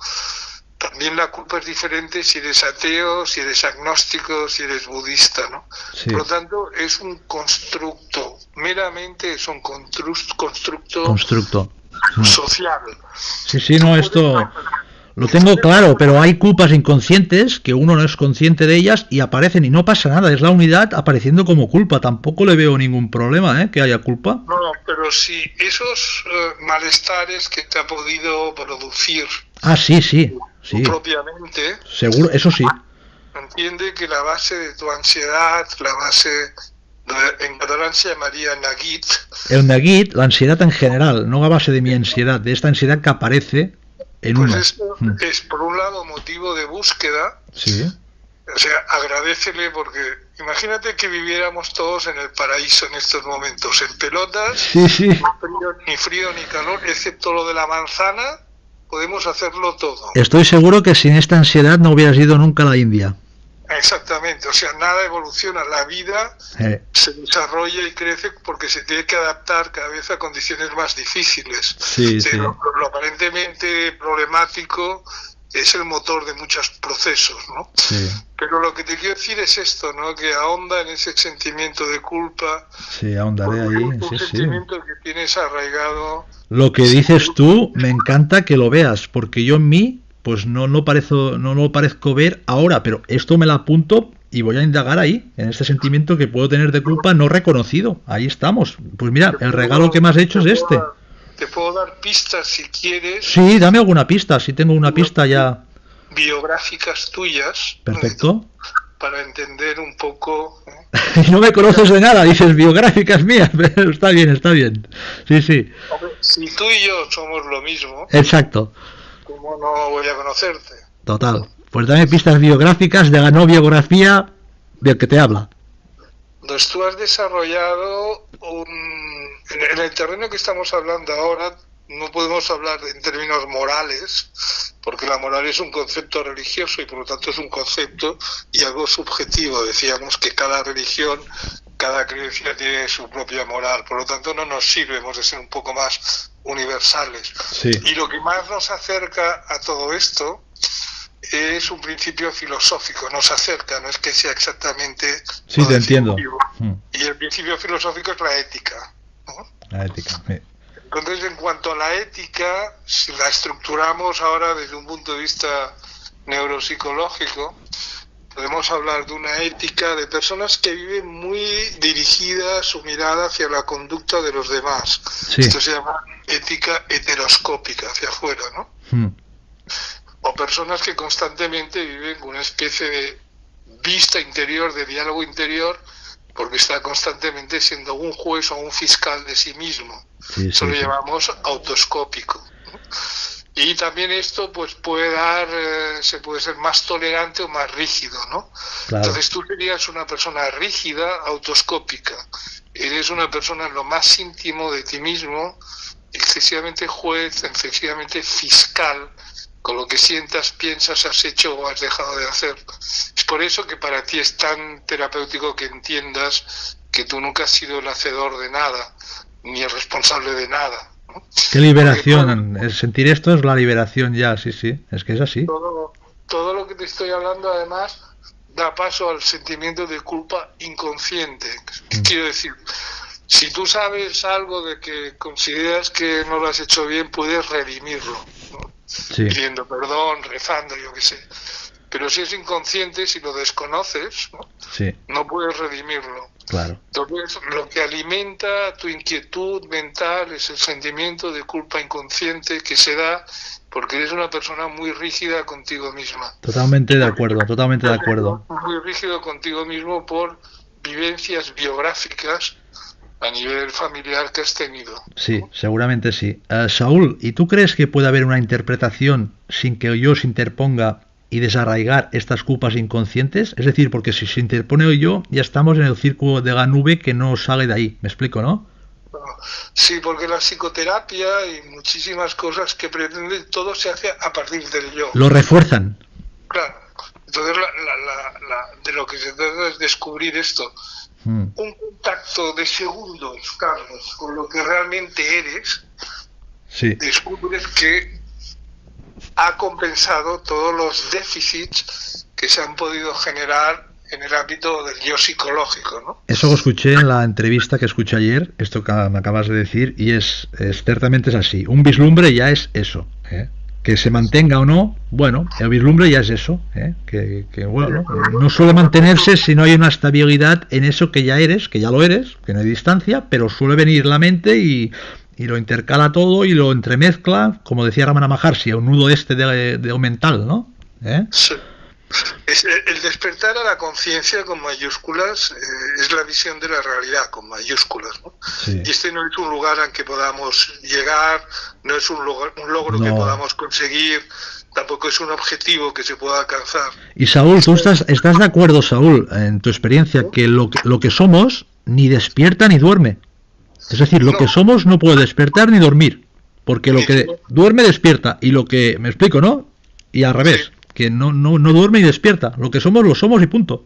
También la culpa es diferente si eres ateo, si eres agnóstico, si eres budista, ¿no? Sí. Por lo tanto, es un constructo, meramente es un constructo social. Sí, no, esto lo tengo claro, pero hay culpas inconscientes que uno no es consciente de ellas y aparecen y no pasa nada, es la unidad apareciendo como culpa, tampoco le veo ningún problema, que haya culpa. No, pero si esos malestares que te ha podido producir sí. propiamente, seguro, eso sí. Entiende que la base de tu ansiedad, la base, en catalán se llamaría neguit. El neguit, la ansiedad en general, no a base de mi ansiedad, de esta ansiedad que aparece en pues uno. Esto es por un lado motivo de búsqueda. Sí. O sea, agradécele porque imagínate que viviéramos todos en el paraíso en estos momentos, en pelotas, sí. Ni frío ni calor, excepto lo de la manzana. Podemos hacerlo todo. Estoy seguro que sin esta ansiedad no hubieras ido nunca a la India. Exactamente, o sea, nada evoluciona, la vida se desarrolla y crece porque se tiene que adaptar cada vez a condiciones más difíciles. Sí. Lo aparentemente problemático es el motor de muchos procesos, ¿no? Sí. Pero lo que te quiero decir es esto, ¿no? Que ahonda en ese sentimiento de culpa. Sí, ahondaré ahí. Un sentimiento que tienes arraigado. Lo que dices tú, me encanta que lo veas, porque yo en mí, pues no lo parezco ver ahora, pero esto me lo apunto y voy a indagar ahí, en este sentimiento que puedo tener de culpa no reconocido. Ahí estamos. Pues mira, el regalo que me has hecho es este. Te puedo dar pistas si quieres. Sí, dame alguna pista, si tengo una pista ya. Biográficas tuyas. Perfecto. Para entender un poco. Y no me conoces de nada, dices biográficas mías, pero está bien. Sí. Si tú y yo somos lo mismo. Exacto. ¿Cómo no voy a conocerte? Total. Pues dame pistas biográficas de la no biografía del que te habla. Entonces tú has desarrollado en el terreno que estamos hablando ahora, no podemos hablar en términos morales, porque la moral es un concepto religioso y por lo tanto es un concepto y algo subjetivo. Decíamos que cada religión, cada creencia tiene su propia moral, por lo tanto no nos sirve, hemos de ser un poco más universales. Sí. Y lo que más nos acerca a todo esto es un principio filosófico, nos acerca, no es que sea exactamente... Sí, te entiendo. Y el principio filosófico es la ética, ¿no? La ética. Entonces, en cuanto a la ética, si la estructuramos ahora desde un punto de vista neuropsicológico, podemos hablar de una ética de personas que viven muy dirigida su mirada hacia la conducta de los demás. Sí. Esto se llama ética heteroscópica, hacia afuera, ¿no? O personas que constantemente viven con una especie de vista interior, de diálogo interior, porque está constantemente siendo un juez o un fiscal de sí mismo. Sí, Eso lo sí. llamamos autoscópico, ¿no? Y también esto pues puede dar, se puede ser más tolerante o más rígido, ¿no? Claro. Entonces tú serías una persona rígida, autoscópica. Eres una persona en lo más íntimo de ti mismo, excesivamente juez, excesivamente fiscal, con lo que sientas, piensas, has hecho o has dejado de hacer. Es por eso que para ti es tan terapéutico que entiendas que tú nunca has sido el hacedor de nada, ni el responsable de nada, ¿no? Qué liberación. El sentir esto es la liberación ya, sí, sí. Es que es así. Todo lo que te estoy hablando, además, da paso al sentimiento de culpa inconsciente. ¿Qué quiero decir? Si tú sabes algo de que consideras que no lo has hecho bien, puedes redimirlo, ¿no? Sí. Pidiendo perdón, rezando, yo qué sé. Pero si es inconsciente, si lo desconoces, ¿no? Sí, No puedes redimirlo. claro. Entonces, lo que alimenta tu inquietud mental es el sentimiento de culpa inconsciente que se da porque eres una persona muy rígida contigo misma. Totalmente de acuerdo, totalmente de acuerdo. Muy rígido contigo mismo por vivencias biográficas a nivel familiar que has tenido. Sí, seguramente sí. Saúl, ¿y tú crees que puede haber una interpretación sin que yo se interponga y desarraigar estas culpas inconscientes? Es decir, porque si se interpone yo, ya estamos en el círculo de la nube que no sale de ahí. ¿Me explico, no? Sí, porque la psicoterapia y muchísimas cosas que pretenden, todo se hace a partir del yo. Lo refuerzan. Claro. Entonces, de lo que se trata es descubrir esto. Un contacto de segundos, Carlos, con lo que realmente eres, Sí, descubres que ha compensado todos los déficits que se han podido generar en el ámbito del yo psicológico, ¿no? eso lo escuché en la entrevista que escuché ayer, esto que me acabas de decir, y ciertamente es así. Un vislumbre ya es eso, ¿eh? Que se mantenga o no, bueno, el vislumbre ya es eso, ¿eh? Que bueno, no suele mantenerse si no hay una estabilidad en eso que ya eres, que ya lo eres, que no hay distancia, pero suele venir la mente y lo intercala todo y lo entremezcla, como decía Ramana Maharshi, un nudo de mental, ¿no? ¿Eh? Sí. El despertar a la conciencia con mayúsculas es la visión de la realidad con mayúsculas, ¿no? Sí. Y este no es un lugar al que podamos llegar, no es un logro que No. podamos conseguir, tampoco es un objetivo que se pueda alcanzar. Y Saúl, ¿tú estás de acuerdo, Saúl, en tu experiencia, que lo que somos ni despierta ni duerme? Es decir, lo No. que somos no puede despertar ni dormir, porque lo que duerme despierta, y lo que, me explico, ¿no? Y al revés, Sí. que no duerme y despierta, lo que somos lo somos y punto.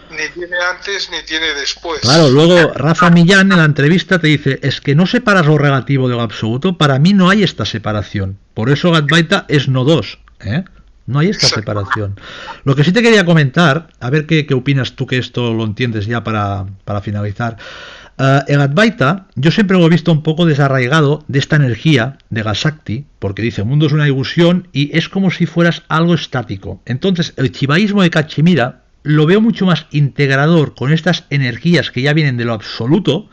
Ni tiene antes ni tiene después. Claro, luego Rafa Millán en la entrevista te dice, es que no separas lo relativo de lo absoluto, para mí no hay esta separación, por eso Advaita es no dos, ¿eh? No hay esta Exacto. separación. Lo que sí te quería comentar, a ver qué opinas tú, que esto lo entiendes ya para finalizar. En Advaita yo siempre lo he visto un poco desarraigado de esta energía de Gasakti, porque dice, el mundo es una ilusión y es como si fueras algo estático. Entonces el chivaísmo de Cachemira lo veo mucho más integrador con estas energías que ya vienen de lo absoluto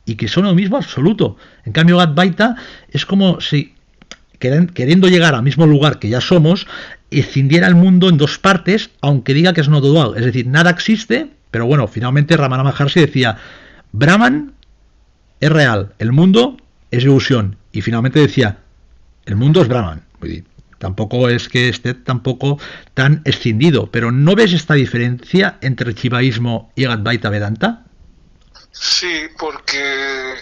y que son lo mismo absoluto. En cambio Advaita es como si, queriendo llegar al mismo lugar que ya somos, escindiera el mundo en dos partes, aunque diga que es no dual. Es decir, nada existe, pero bueno, finalmente Ramana Maharshi decía, Brahman es real, el mundo es ilusión. Y finalmente decía, el mundo es Brahman. Tampoco es que esté tampoco tan escindido, pero ¿no ves esta diferencia entre el chivaísmo y el Advaita Vedanta? Sí, porque,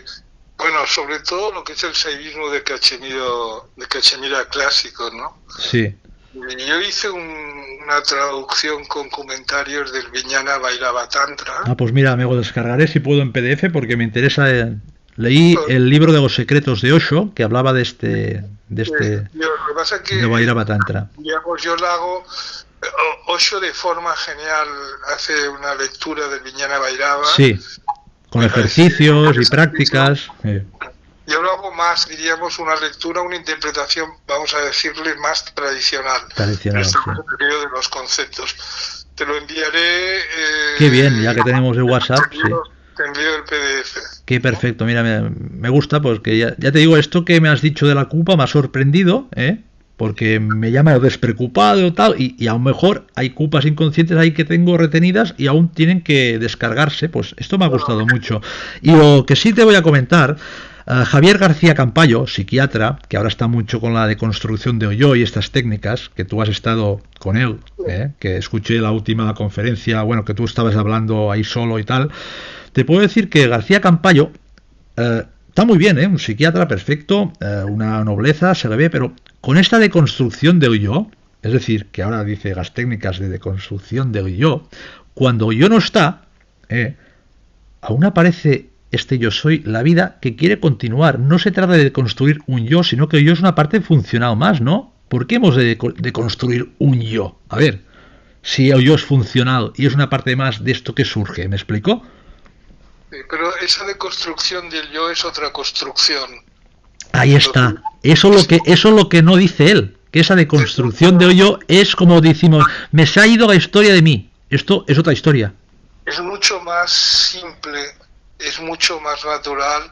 bueno, sobre todo lo que es el saivismo de Cachemira clásico, ¿no? Sí. Yo hice una traducción con comentarios del Vijnana Bhairava Tantra. Ah, pues mira, me lo descargaré si puedo en PDF porque me interesa. Leí el libro de los secretos de Osho que hablaba de Lo que pasa es que, de Bhairava Tantra. digamos, yo lo hago. Osho de forma genial hace una lectura del Vijnana Bhairava. Sí, con ejercicios y prácticas. Yo lo hago más, diríamos, una lectura, una interpretación, vamos a decirle, más tradicional. Tradicional, En este sí. periodo de los conceptos. Te lo enviaré. Qué bien, ya que tenemos el WhatsApp, te sí. envío, te envío el PDF. Qué perfecto, mira, me gusta, porque ya te digo, esto que me has dicho de la culpa me ha sorprendido, ¿eh? Porque me llama despreocupado tal, y a lo mejor hay culpas inconscientes ahí que tengo retenidas y aún tienen que descargarse. Pues esto me ha gustado mucho. Y lo que sí te voy a comentar, Javier García Campayo, psiquiatra, que ahora está mucho con la deconstrucción de Hoyo y estas técnicas, que tú has estado con él, que escuché la última conferencia, bueno, que tú estabas hablando ahí solo y tal, te puedo decir que García Campayo está muy bien, un psiquiatra perfecto, una nobleza, se le ve, pero con esta deconstrucción del yo, es decir, que ahora dice las técnicas de deconstrucción del yo, cuando yo no está, aún aparece este yo soy, la vida que quiere continuar. No se trata de construir un yo, sino que el yo es una parte funcional más, ¿no? ¿Por qué hemos de construir un yo? A ver, si el yo es funcional y es una parte más de esto que surge, ¿me explico? Sí, pero esa deconstrucción del yo es otra construcción. Ahí está. Eso es lo que no dice él. Que esa deconstrucción del yo es como decimos, me se ha ido la historia de mí. Esto es otra historia. Es mucho más simple, es mucho más natural,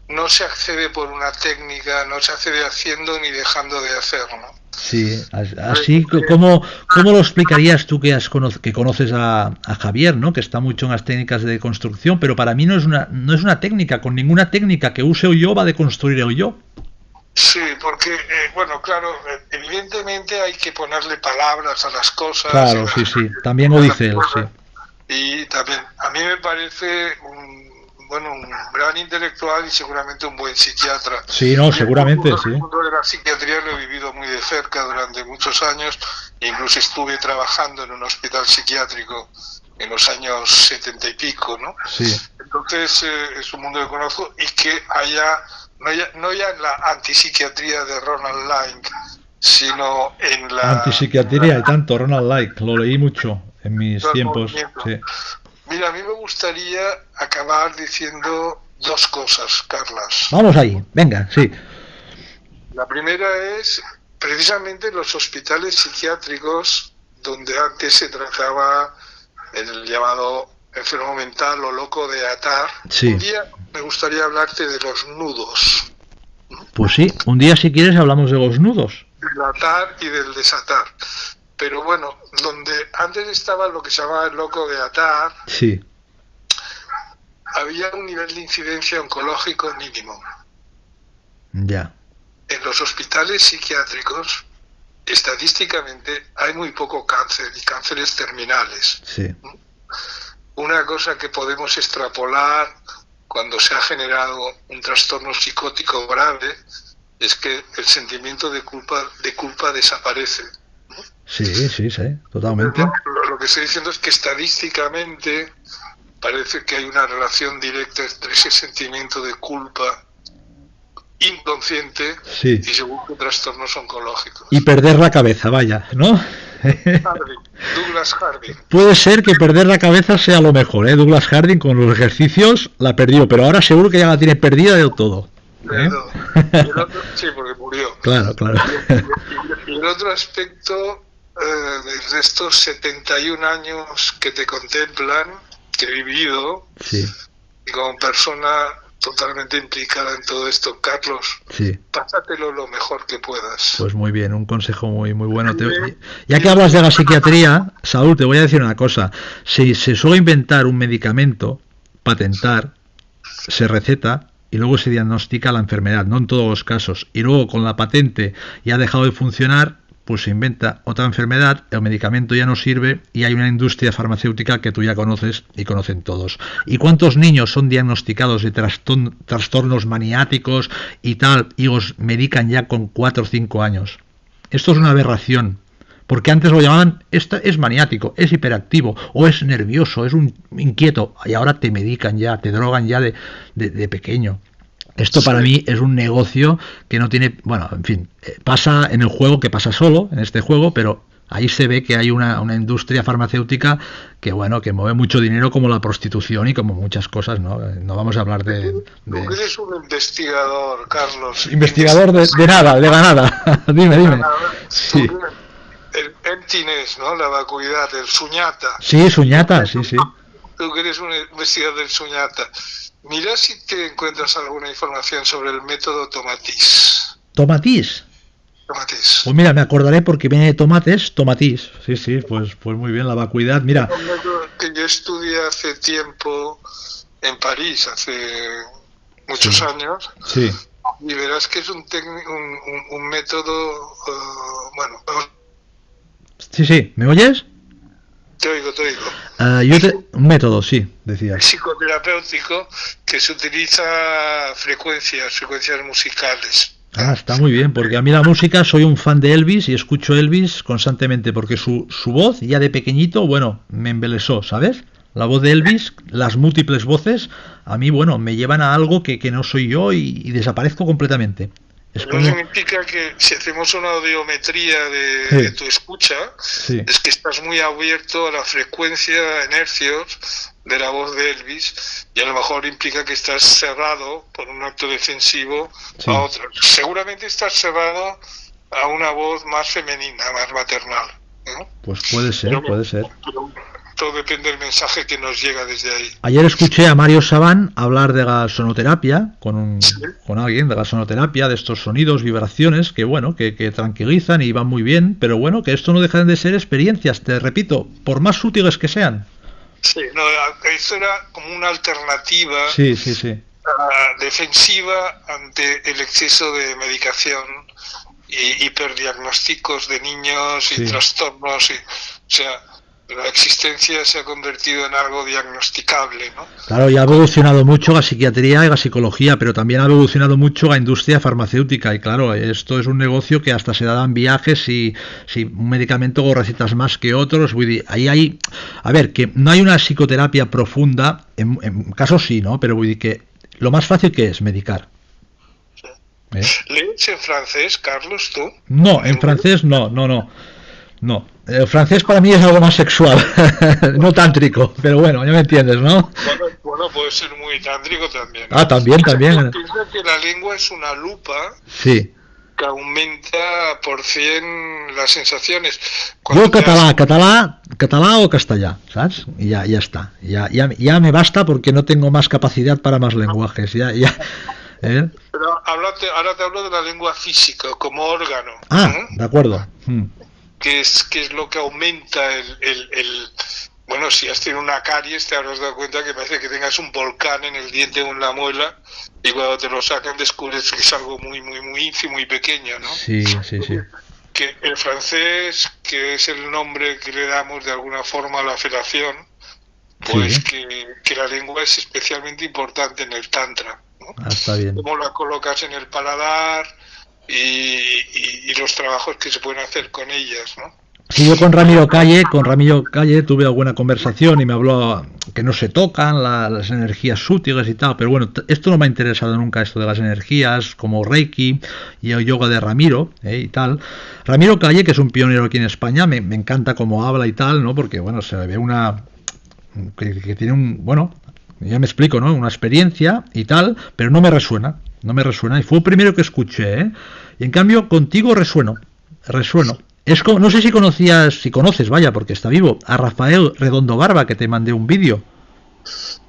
no se accede por una técnica, no se accede haciendo ni dejando de hacer, ¿no? Sí, así ¿cómo lo explicarías tú que conoces a Javier, ¿no? Que está mucho en las técnicas de construcción, pero para mí no es una técnica, con ninguna técnica que use el yo va a deconstruir el yo. Sí, porque, bueno, claro, evidentemente hay que ponerle palabras a las cosas. Claro, sí, también lo dice él, sí. Y también, a mí me parece un gran intelectual y seguramente un buen psiquiatra. Sí, no, seguramente, sí. El mundo de la psiquiatría lo he vivido muy de cerca durante muchos años, incluso estuve trabajando en un hospital psiquiátrico en los años 70 y pico, ¿no? Sí. Entonces, es un mundo que conozco y que no ya en la antipsiquiatría de Ronald Link, sino en la... Antipsiquiatría y tanto, Ronald Link, lo leí mucho en mis tiempos. Sí. Mira, a mí me gustaría acabar diciendo dos cosas, Carlas. Vamos ahí, venga, sí. La primera es precisamente los hospitales psiquiátricos donde antes se trataba el llamado enfermo mental o loco de atar. Sí. Un día me gustaría hablarte de los nudos. Pues sí, un día si quieres hablamos de los nudos. Del atar y del desatar. Pero bueno, donde antes estaba lo que se llamaba el loco de atar, sí, había un nivel de incidencia oncológico mínimo. Ya. En los hospitales psiquiátricos, estadísticamente, hay muy poco cáncer y cánceres terminales. Sí. Una cosa que podemos extrapolar cuando se ha generado un trastorno psicótico grave es que el sentimiento de culpa desaparece. Sí, totalmente. Lo que estoy diciendo es que estadísticamente parece que hay una relación directa entre ese sentimiento de culpa inconsciente y según trastornos oncológicos. Y perder la cabeza, vaya, ¿no? Douglas Harding. Puede ser que perder la cabeza sea lo mejor, ¿eh? Douglas Harding con los ejercicios la perdió, pero ahora seguro que ya la tiene perdida del todo. Sí, porque murió. Claro. Y el otro aspecto de estos 71 años que te contemplan, que he vivido, y como persona totalmente implicada en todo esto, Carlos, pásatelo lo mejor que puedas. Pues muy bien, un consejo muy bueno. Ya que hablas de la psiquiatría, Saúl, te voy a decir una cosa. Si se suele inventar un medicamento, patentar, se receta y luego se diagnostica la enfermedad, no en todos los casos, y luego con la patente ya ha dejado de funcionar, pues se inventa otra enfermedad, el medicamento ya no sirve y hay una industria farmacéutica que tú ya conoces y conocen todos. ¿Y cuántos niños son diagnosticados de trastornos maniáticos y tal y los medican ya con 4 o 5 años? Esto es una aberración, porque antes lo llamaban, es maniático, es hiperactivo o es nervioso, es un inquieto, y ahora te medican ya, te drogan ya de pequeño. Esto para mí es un negocio que no tiene... Bueno, en fin, pasa en el juego, que pasa solo, en este juego, pero Ahí se ve que hay una industria farmacéutica que, bueno, que mueve mucho dinero, como la prostitución y como muchas cosas, ¿no? No vamos a hablar de... Tú eres un investigador, Carlos. Investigador de nada, de la nada. Dime. Sí. El emptiness, ¿no? La vacuidad, el suñata. Sí, suñata, sí. Tú que eres un investigador del suñata. Mira si te encuentras alguna información sobre el método Tomatís. ¿Tomatís? Tomatís. Pues mira, me acordaré porque viene de tomates, tomatís. Sí, pues muy bien, la vacuidad. Mira. Un método que yo estudié hace tiempo en París, hace muchos años. Sí. Y verás que es un método, bueno. Sí, ¿me oyes? Te oigo. Un método, sí, decías. Psicoterapéutico que se utiliza frecuencias musicales. Ah, está muy bien, porque a mí la música, soy un fan de Elvis y escucho Elvis constantemente, porque su voz ya de pequeñito, bueno, me embelesó, ¿sabes? La voz de Elvis, las múltiples voces, a mí, bueno, me llevan a algo que no soy yo y desaparezco completamente. Eso significa que si hacemos una audiometría de tu escucha, es que estás muy abierto a la frecuencia en hercios de la voz de Elvis, y a lo mejor implica que estás cerrado por un acto defensivo a otra. Seguramente estás cerrado a una voz más femenina, más maternal, ¿no? Pues puede ser. Pero todo depende del mensaje que nos llega desde ahí. Ayer escuché a Mario Sabán hablar de la sonoterapia con alguien de la sonoterapia, de estos sonidos, vibraciones que, bueno, que tranquilizan y van muy bien, pero bueno, que esto no dejan de ser experiencias, te repito, por más sutiles que sean. Sí, no, eso era como una alternativa defensiva ante el exceso de medicación y hiperdiagnósticos de niños y trastornos, o sea, la existencia se ha convertido en algo diagnosticable, ¿no? Claro, ya ha evolucionado mucho la psiquiatría y la psicología, pero también ha evolucionado mucho la industria farmacéutica, y claro, esto es un negocio que hasta se dan viajes si un medicamento o recetas más que otros. Ahí hay, a ver, que no hay una psicoterapia profunda, en casos sí, ¿no? Pero que lo más fácil que es medicar. ¿Lees en francés, Carlos, tú? No, en francés no. No, el francés para mí es algo más sexual, no tántrico, pero bueno, ya me entiendes, ¿no? Bueno, puede ser muy tántrico también. Ah, también. Piensa que la lengua es una lupa que aumenta por 100 las sensaciones. Yo catalá o castellà, ¿sabes? Y ya está, ya me basta porque no tengo más capacidad para más lenguajes, ¿eh? Pero ahora te hablo de la lengua física, como órgano. De acuerdo. Que es lo que aumenta bueno, si has tenido una caries te habrás dado cuenta que parece que tengas un volcán en el diente o en la muela, y cuando te lo sacan descubres que es algo muy ínfimo y pequeño, ¿no? Sí. Que el francés, que es el nombre que le damos de alguna forma a la felación, pues que la lengua es especialmente importante en el tantra, ¿no? Está bien. Cómo la colocas en el paladar y los trabajos que se pueden hacer con ellas, ¿no? Sí, yo con Ramiro Calle tuve alguna conversación y me habló que no se tocan las energías sutiles y tal, pero bueno, esto no me ha interesado nunca, esto de las energías, como Reiki y el yoga de Ramiro y tal. Ramiro Calle, que es un pionero aquí en España, me encanta cómo habla y tal, ¿no? Porque bueno, se ve que tiene bueno, ya me explico, ¿no? Una experiencia y tal, pero no me resuena, y fue el primero que escuché, ¿eh? Y en cambio contigo resueno. Es como, no sé si conoces, vaya, porque está vivo, a Rafael Redondo Barba, que te mandé un vídeo.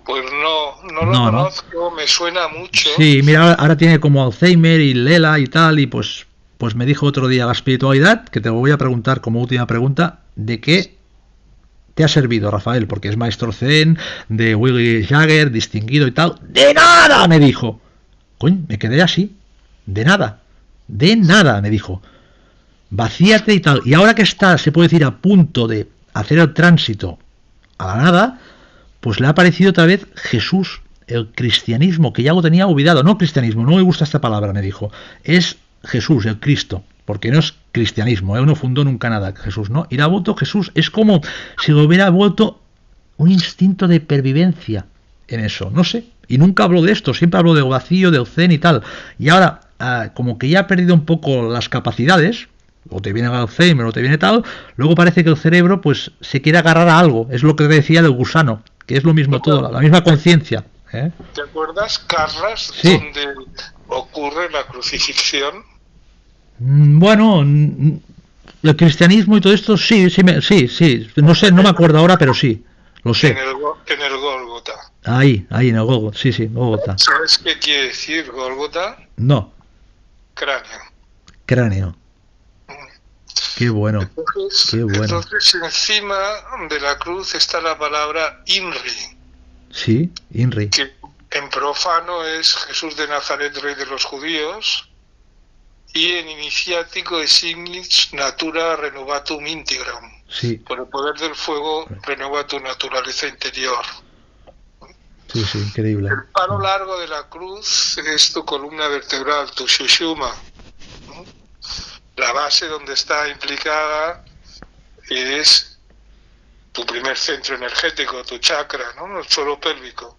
Pues no lo conozco, me suena mucho. Sí, mira, ahora tiene como Alzheimer y Lela y tal, y pues me dijo otro día la espiritualidad, que te voy a preguntar como última pregunta, ¿de qué te ha servido, Rafael? Porque es maestro zen, de Willy Jagger, distinguido y tal. ¡De nada!, me dijo. Coño, me quedé así. De nada, me dijo. Vacíate y tal. Y ahora que se puede decir, a punto de hacer el tránsito a la nada, pues le ha aparecido otra vez Jesús, el cristianismo, que ya lo tenía olvidado. No cristianismo, no me gusta esta palabra, me dijo. Es Jesús, el Cristo, porque no es cristianismo, él no fundó nunca nada, Jesús, ¿no? Y le ha vuelto Jesús, es como si lo hubiera vuelto un instinto de pervivencia en eso, no sé. Y nunca habló de esto, siempre habló del vacío, del zen y tal. Y ahora, como que ya ha perdido un poco las capacidades, o te viene Alzheimer o te viene tal, luego parece que el cerebro pues se quiere agarrar a algo, es lo que decía del gusano, que es lo mismo todo, la misma conciencia. ¿Te acuerdas, Carras, Sí. donde ocurre la crucifixión? Bueno, el cristianismo y todo esto, sí, sí, no sé, no me acuerdo ahora, pero sí, lo sé. En el Gólgota. Ahí, en el Gólgota, sí, Gólgota. ¿Sabes qué quiere decir Gólgota? No, Cráneo. cráneo. Qué bueno, Entonces, qué bueno. entonces encima de la cruz está la palabra INRI, Sí, Inri. que en profano es Jesús de Nazaret, Rey de los Judíos, y en iniciático es Ignis Natura Renovatum Integrum. Sí, Por el poder del fuego renueva tu naturaleza interior. sí, increíble. El palo largo de la cruz es tu columna vertebral, tu shushuma. La base donde está implicada es tu primer centro energético, tu chakra, ¿no? El suelo pélvico.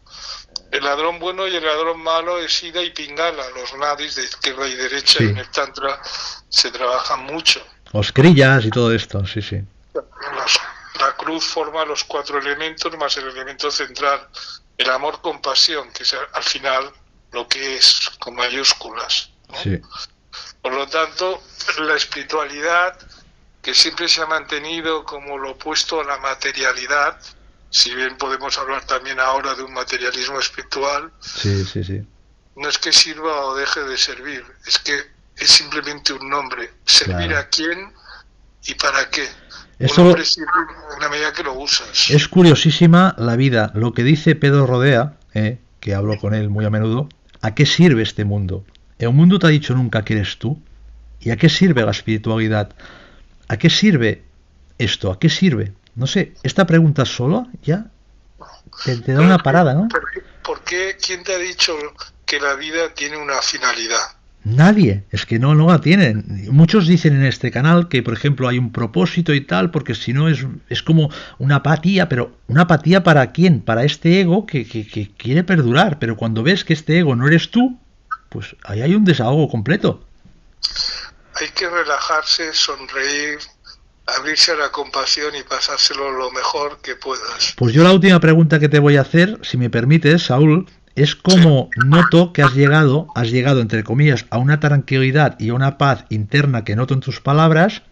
El ladrón bueno y el ladrón malo es Ida y Pingala, los nadis de izquierda y derecha, Sí. y en el Tantra se trabajan mucho. Los crillas y todo esto, sí. La cruz forma los 4 elementos más el elemento central, el amor-compasión, que es al final lo que es, con mayúsculas, ¿no? Sí, Por lo tanto, la espiritualidad, que siempre se ha mantenido como lo opuesto a la materialidad, si bien podemos hablar también ahora de un materialismo espiritual, sí. no es que sirva o deje de servir, es que es simplemente un nombre. ¿Servir Claro. a quién y para qué? Eso- Un nombre sirve en la medida que lo usas. Es curiosísima la vida, lo que dice Pedro Rodea, que hablo con él muy a menudo, ¿a qué sirve este mundo? ¿El mundo te ha dicho nunca que eres tú? ¿Y a qué sirve la espiritualidad? ¿A qué sirve esto? ¿A qué sirve? No sé, esta pregunta solo ya te da una parada, ¿no? ¿Por qué? ¿Quién te ha dicho que la vida tiene una finalidad? Nadie, es que no la tienen. Muchos dicen en este canal que, por ejemplo, hay un propósito y tal, porque si no es como una apatía, pero ¿una apatía para quién? Para este ego que quiere perdurar, pero cuando ves que este ego no eres tú, pues ahí hay un desahogo completo. Hay que relajarse, sonreír, abrirse a la compasión y pasárselo lo mejor que puedas. Pues yo la última pregunta que te voy a hacer, si me permites, Saúl, es cómo noto que has llegado entre comillas, a una tranquilidad y a una paz interna que noto en tus palabras.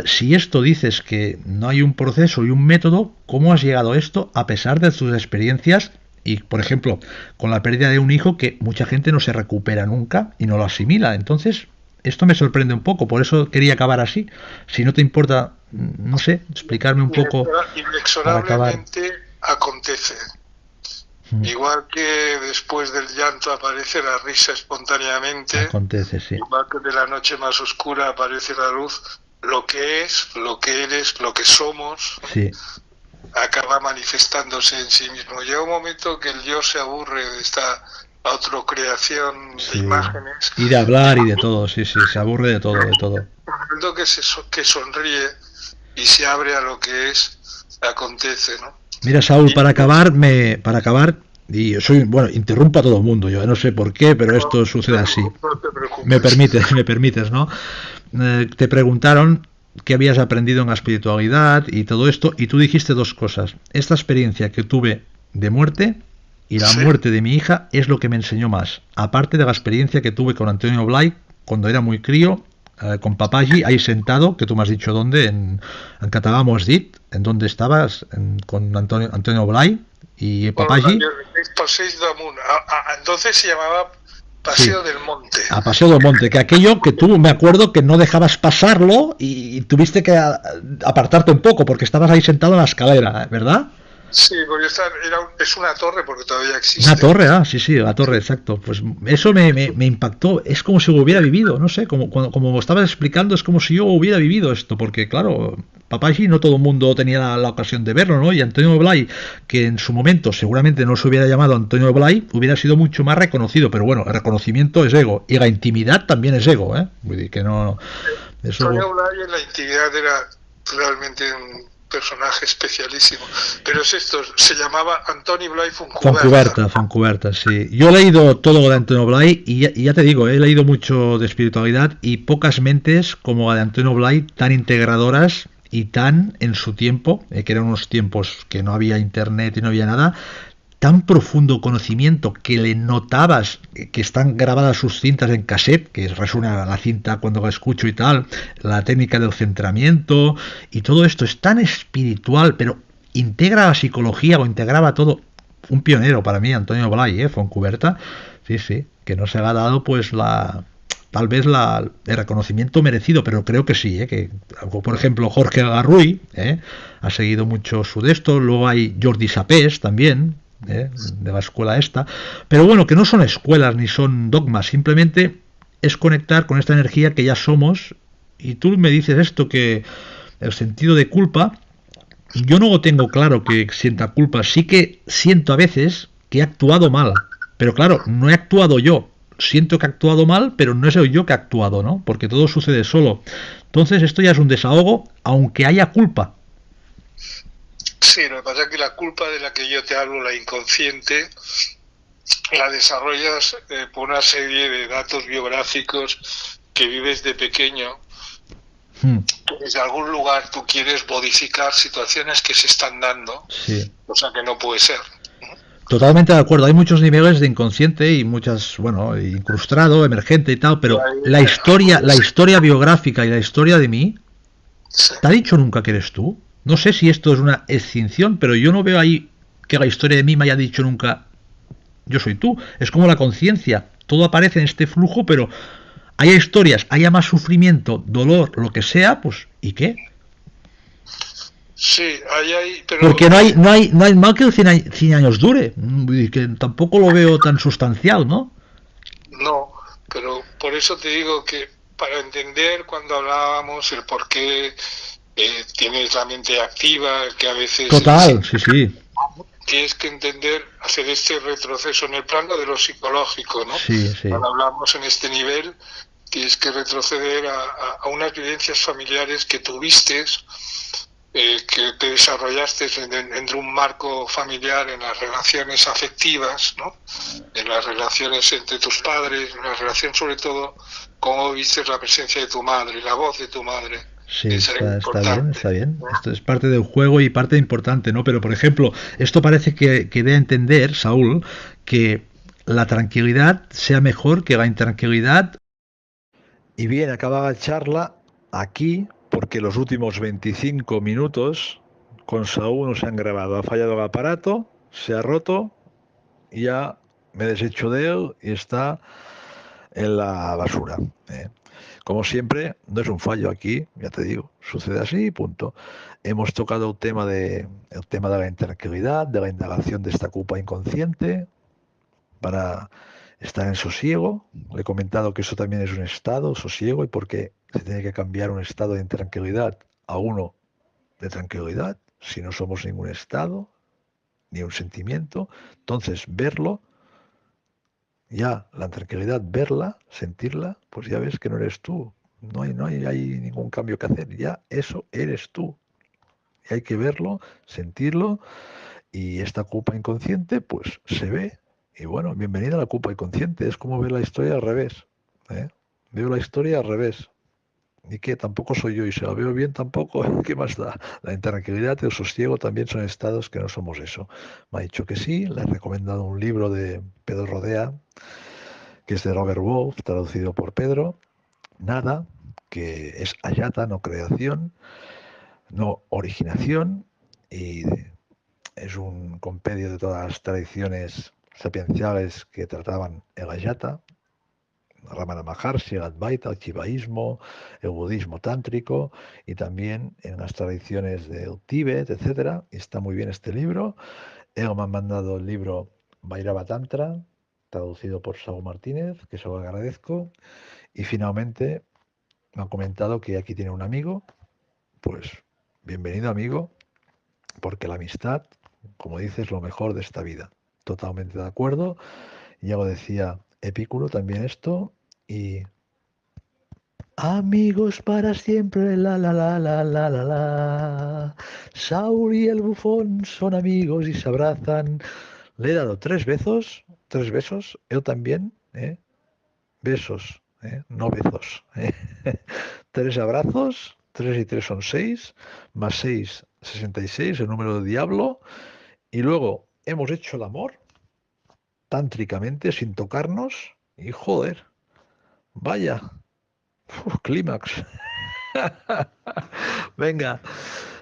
Si esto dices que no hay un proceso y un método, ¿cómo has llegado a esto a pesar de tus experiencias? Y, por ejemplo, con la pérdida de un hijo que mucha gente no se recupera nunca y no lo asimila. Entonces, esto me sorprende un poco, por eso quería acabar así. Si no te importa, no sé, explicarme un poco para acabar. Inexorablemente acontece. Igual que después del llanto aparece la risa espontáneamente, Acontece, sí. igual que de la noche más oscura aparece la luz, lo que es, lo que eres, lo que somos, Sí, acaba manifestándose en sí mismo. Llega un momento que el yo se aburre de esta autocreación de sí. imágenes, Y de hablar y de todo, sí, se aburre de todo, un momento que sonríe y se abre a lo que es, acontece, ¿no? Mira, Saúl, para acabar, y yo soy, bueno, interrumpo a todo el mundo, yo no sé por qué, pero esto sucede así. No te preocupes. Me permites, ¿no? Te preguntaron qué habías aprendido en la espiritualidad y todo esto, y tú dijiste dos cosas. Esta experiencia que tuve de muerte y la Sí. muerte de mi hija es lo que me enseñó más. Aparte de la experiencia que tuve con Antonio Blay cuando era muy crío, con Papagi, ahí sentado, que tú me has dicho dónde, en Català Mos Dit, en dónde estabas, con Antonio Blay y Papagi. Passeig d'Amunt. Entonces se llamaba Paseo del Monte. A Paseo del Monte, que aquello que tú, me acuerdo que no dejabas pasarlo y tuviste que apartarte un poco porque estabas ahí sentado en la escalera, ¿verdad? Sí, porque es una torre porque todavía existe. Una torre, sí, la torre, exacto. Pues eso me impactó, es como si lo hubiera vivido, no sé, como estabas explicando, es como si yo hubiera vivido esto, porque claro, Papagi no todo el mundo tenía la ocasión de verlo, ¿no? Y Antonio Blay, que en su momento seguramente no se hubiera llamado Antonio Blay, hubiera sido mucho más reconocido, pero bueno, el reconocimiento es ego, y la intimidad también es ego, ¿eh? Que no, eso... Antonio Blay en la intimidad era realmente personaje especialísimo. Pero es esto, se llamaba Antoni Blai Foncuberta, Foncuberta, sí. Yo he leído todo de Antonio Blay y ya te digo, he leído mucho de espiritualidad y pocas mentes como la de Antonio Blay tan integradoras y tan en su tiempo, que eran unos tiempos que no había internet y no había nada, tan profundo conocimiento que le notabas que están grabadas sus cintas en cassette, que resuena la cinta cuando la escucho y tal, la técnica del centramiento y todo esto es tan espiritual, pero integra la psicología o integraba todo. Un pionero para mí, Antonio Blay, Foncuberta, sí, sí, que no se le ha dado pues tal vez el reconocimiento merecido, pero creo que sí, que por ejemplo Jorge Garruy ha seguido mucho su de esto, luego hay Jordi Sapés también, de la escuela esta, pero bueno, que no son escuelas ni son dogmas, simplemente es conectar con esta energía que ya somos. Y tú me dices esto, que el sentido de culpa, yo no lo tengo claro que sienta culpa, sí que siento a veces que he actuado mal, pero claro, no he actuado yo, siento que he actuado mal, pero no es yo que he actuado, ¿no? Porque todo sucede solo. Entonces esto ya es un desahogo, aunque haya culpa. Sí, lo que pasa es que la culpa de la que yo te hablo, la inconsciente, la desarrollas por una serie de datos biográficos que vives de pequeño. Desde algún lugar tú quieres modificar situaciones que se están dando, sí. Cosa que no puede ser. Totalmente de acuerdo, hay muchos niveles de inconsciente y muchas, bueno, incrustado, emergente y tal, pero la historia biográfica y la historia de mí, Sí. ¿te ha dicho nunca que eres tú? No sé si esto es una extinción, pero yo no veo ahí que la historia de mí me haya dicho nunca yo soy tú. Es como la conciencia, todo aparece en este flujo, pero haya historias, haya más sufrimiento, dolor, lo que sea, pues ¿y qué? Sí, hay, pero... Porque no hay mal que 100 años dure, y que tampoco lo veo tan sustancial, ¿no? No, pero por eso te digo que para entender cuando hablábamos el por qué tienes la mente activa, que a veces... Total, sí. Tienes que entender, hacer este retroceso en el plano de lo psicológico, ¿no? Sí. Cuando hablamos en este nivel, tienes que retroceder a unas vivencias familiares que tuviste, que te desarrollaste dentro de un marco familiar en las relaciones afectivas, ¿no? En las relaciones entre tus padres, en la relación sobre todo, cómo viste la presencia de tu madre, la voz de tu madre. Sí, está bien. Esto es parte del juego y parte importante, ¿no? Pero, por ejemplo, esto parece que dé a entender, Saúl, que la tranquilidad sea mejor que la intranquilidad. Y bien, acaba la charla aquí, porque los últimos 25 minutos con Saúl no se han grabado. Ha fallado el aparato, se ha roto, y ya me he deshecho de él y está en la basura. Como siempre, no es un fallo aquí, ya te digo, sucede así y punto. Hemos tocado el tema de la intranquilidad, de la indagación de esta culpa inconsciente para estar en sosiego. Le he comentado que eso también es un estado, sosiego, y por qué se tiene que cambiar un estado de intranquilidad a uno de tranquilidad, si no somos ningún estado, ni un sentimiento. Entonces, verlo, ya la tranquilidad, verla, sentirla, pues ya ves que no eres tú. No hay ningún cambio que hacer. Ya eso eres tú. Y hay que verlo, sentirlo. Y esta culpa inconsciente, pues se ve. Y bueno, bienvenida a la culpa inconsciente. Es como ver la historia al revés. Veo la historia al revés. Y que tampoco soy yo y se la veo bien tampoco. ¿Qué más da? La intranquilidad y el sosiego también son estados que no somos eso. Me ha dicho que sí. Le he recomendado un libro de Pedro Rodea, que es de Robert Wolf, traducido por Pedro. Nada, que es ayata, no creación, no originación, y es un compendio de todas las tradiciones sapienciales que trataban el ayata, Ramana Maharshi, el Advaita, el Shivaísmo, el budismo tántrico, y también en las tradiciones del Tíbet, etcétera. Y está muy bien este libro. Él me ha mandado el libro Bhairava Tantra, traducido por Saúl Martínez, que se lo agradezco. Y finalmente me han comentado que aquí tiene un amigo. Pues bienvenido, amigo, porque la amistad, como dices, es lo mejor de esta vida. Totalmente de acuerdo. Ya lo decía Epicuro también esto. Y Amigos para siempre, la la la la la la la. Saúl y el bufón son amigos y se abrazan. Le he dado 3 besos, yo también, ¿eh? Besos, no bezos, ¿eh? 3 abrazos, 3 y 3 son 6, más 6, 66, el número del diablo. Y luego hemos hecho el amor, tántricamente, sin tocarnos. Y joder, vaya, clímax. Venga,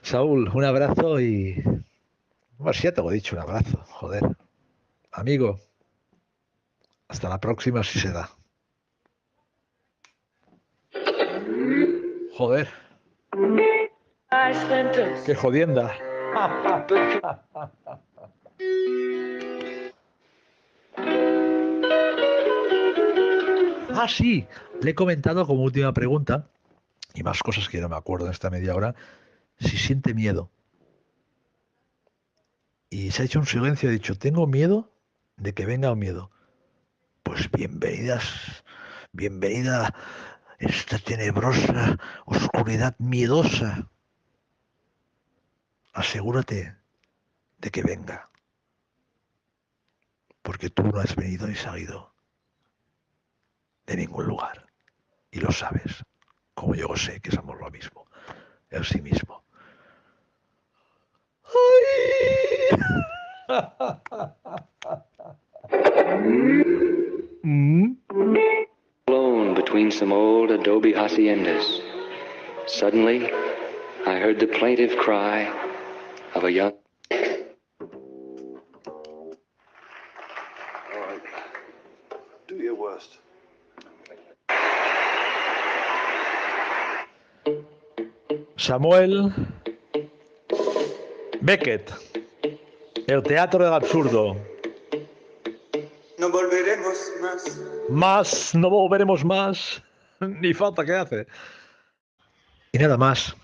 Saúl, un abrazo y... Bueno, sí, ya te lo he dicho, un abrazo, joder. Amigo, hasta la próxima si se da. Joder, qué jodienda. Ah, sí, le he comentado como última pregunta, y más cosas que no me acuerdo en esta media hora, si siente miedo. Y se ha hecho un silencio y ha dicho, tengo miedo de que venga el miedo. Pues bienvenida esta tenebrosa oscuridad miedosa. Asegúrate de que venga, porque tú no has venido ni salido de ningún lugar. Y lo sabes, como yo sé que somos lo mismo, el sí mismo. ¡Ay! Mm. Alone between some old adobe haciendas. Suddenly, I heard the plaintive cry of a young... All right. Do your worst. Samuel Beckett, el teatro del absurdo. No volveremos más. Más, no volveremos más. Ni falta que hace. Y nada más,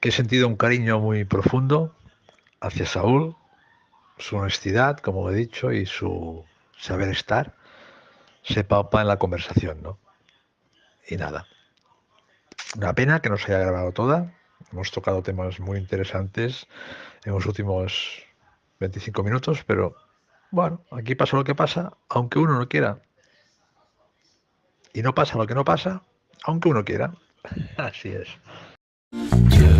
que he sentido un cariño muy profundo hacia Saúl, su honestidad, como he dicho, y su saber estar, se palpa en la conversación, ¿no? Y nada. Una pena que no se haya grabado toda. Hemos tocado temas muy interesantes en los últimos 25 minutos, pero bueno, aquí pasa lo que pasa, aunque uno no quiera. Y no pasa lo que no pasa, aunque uno quiera. Así es. Just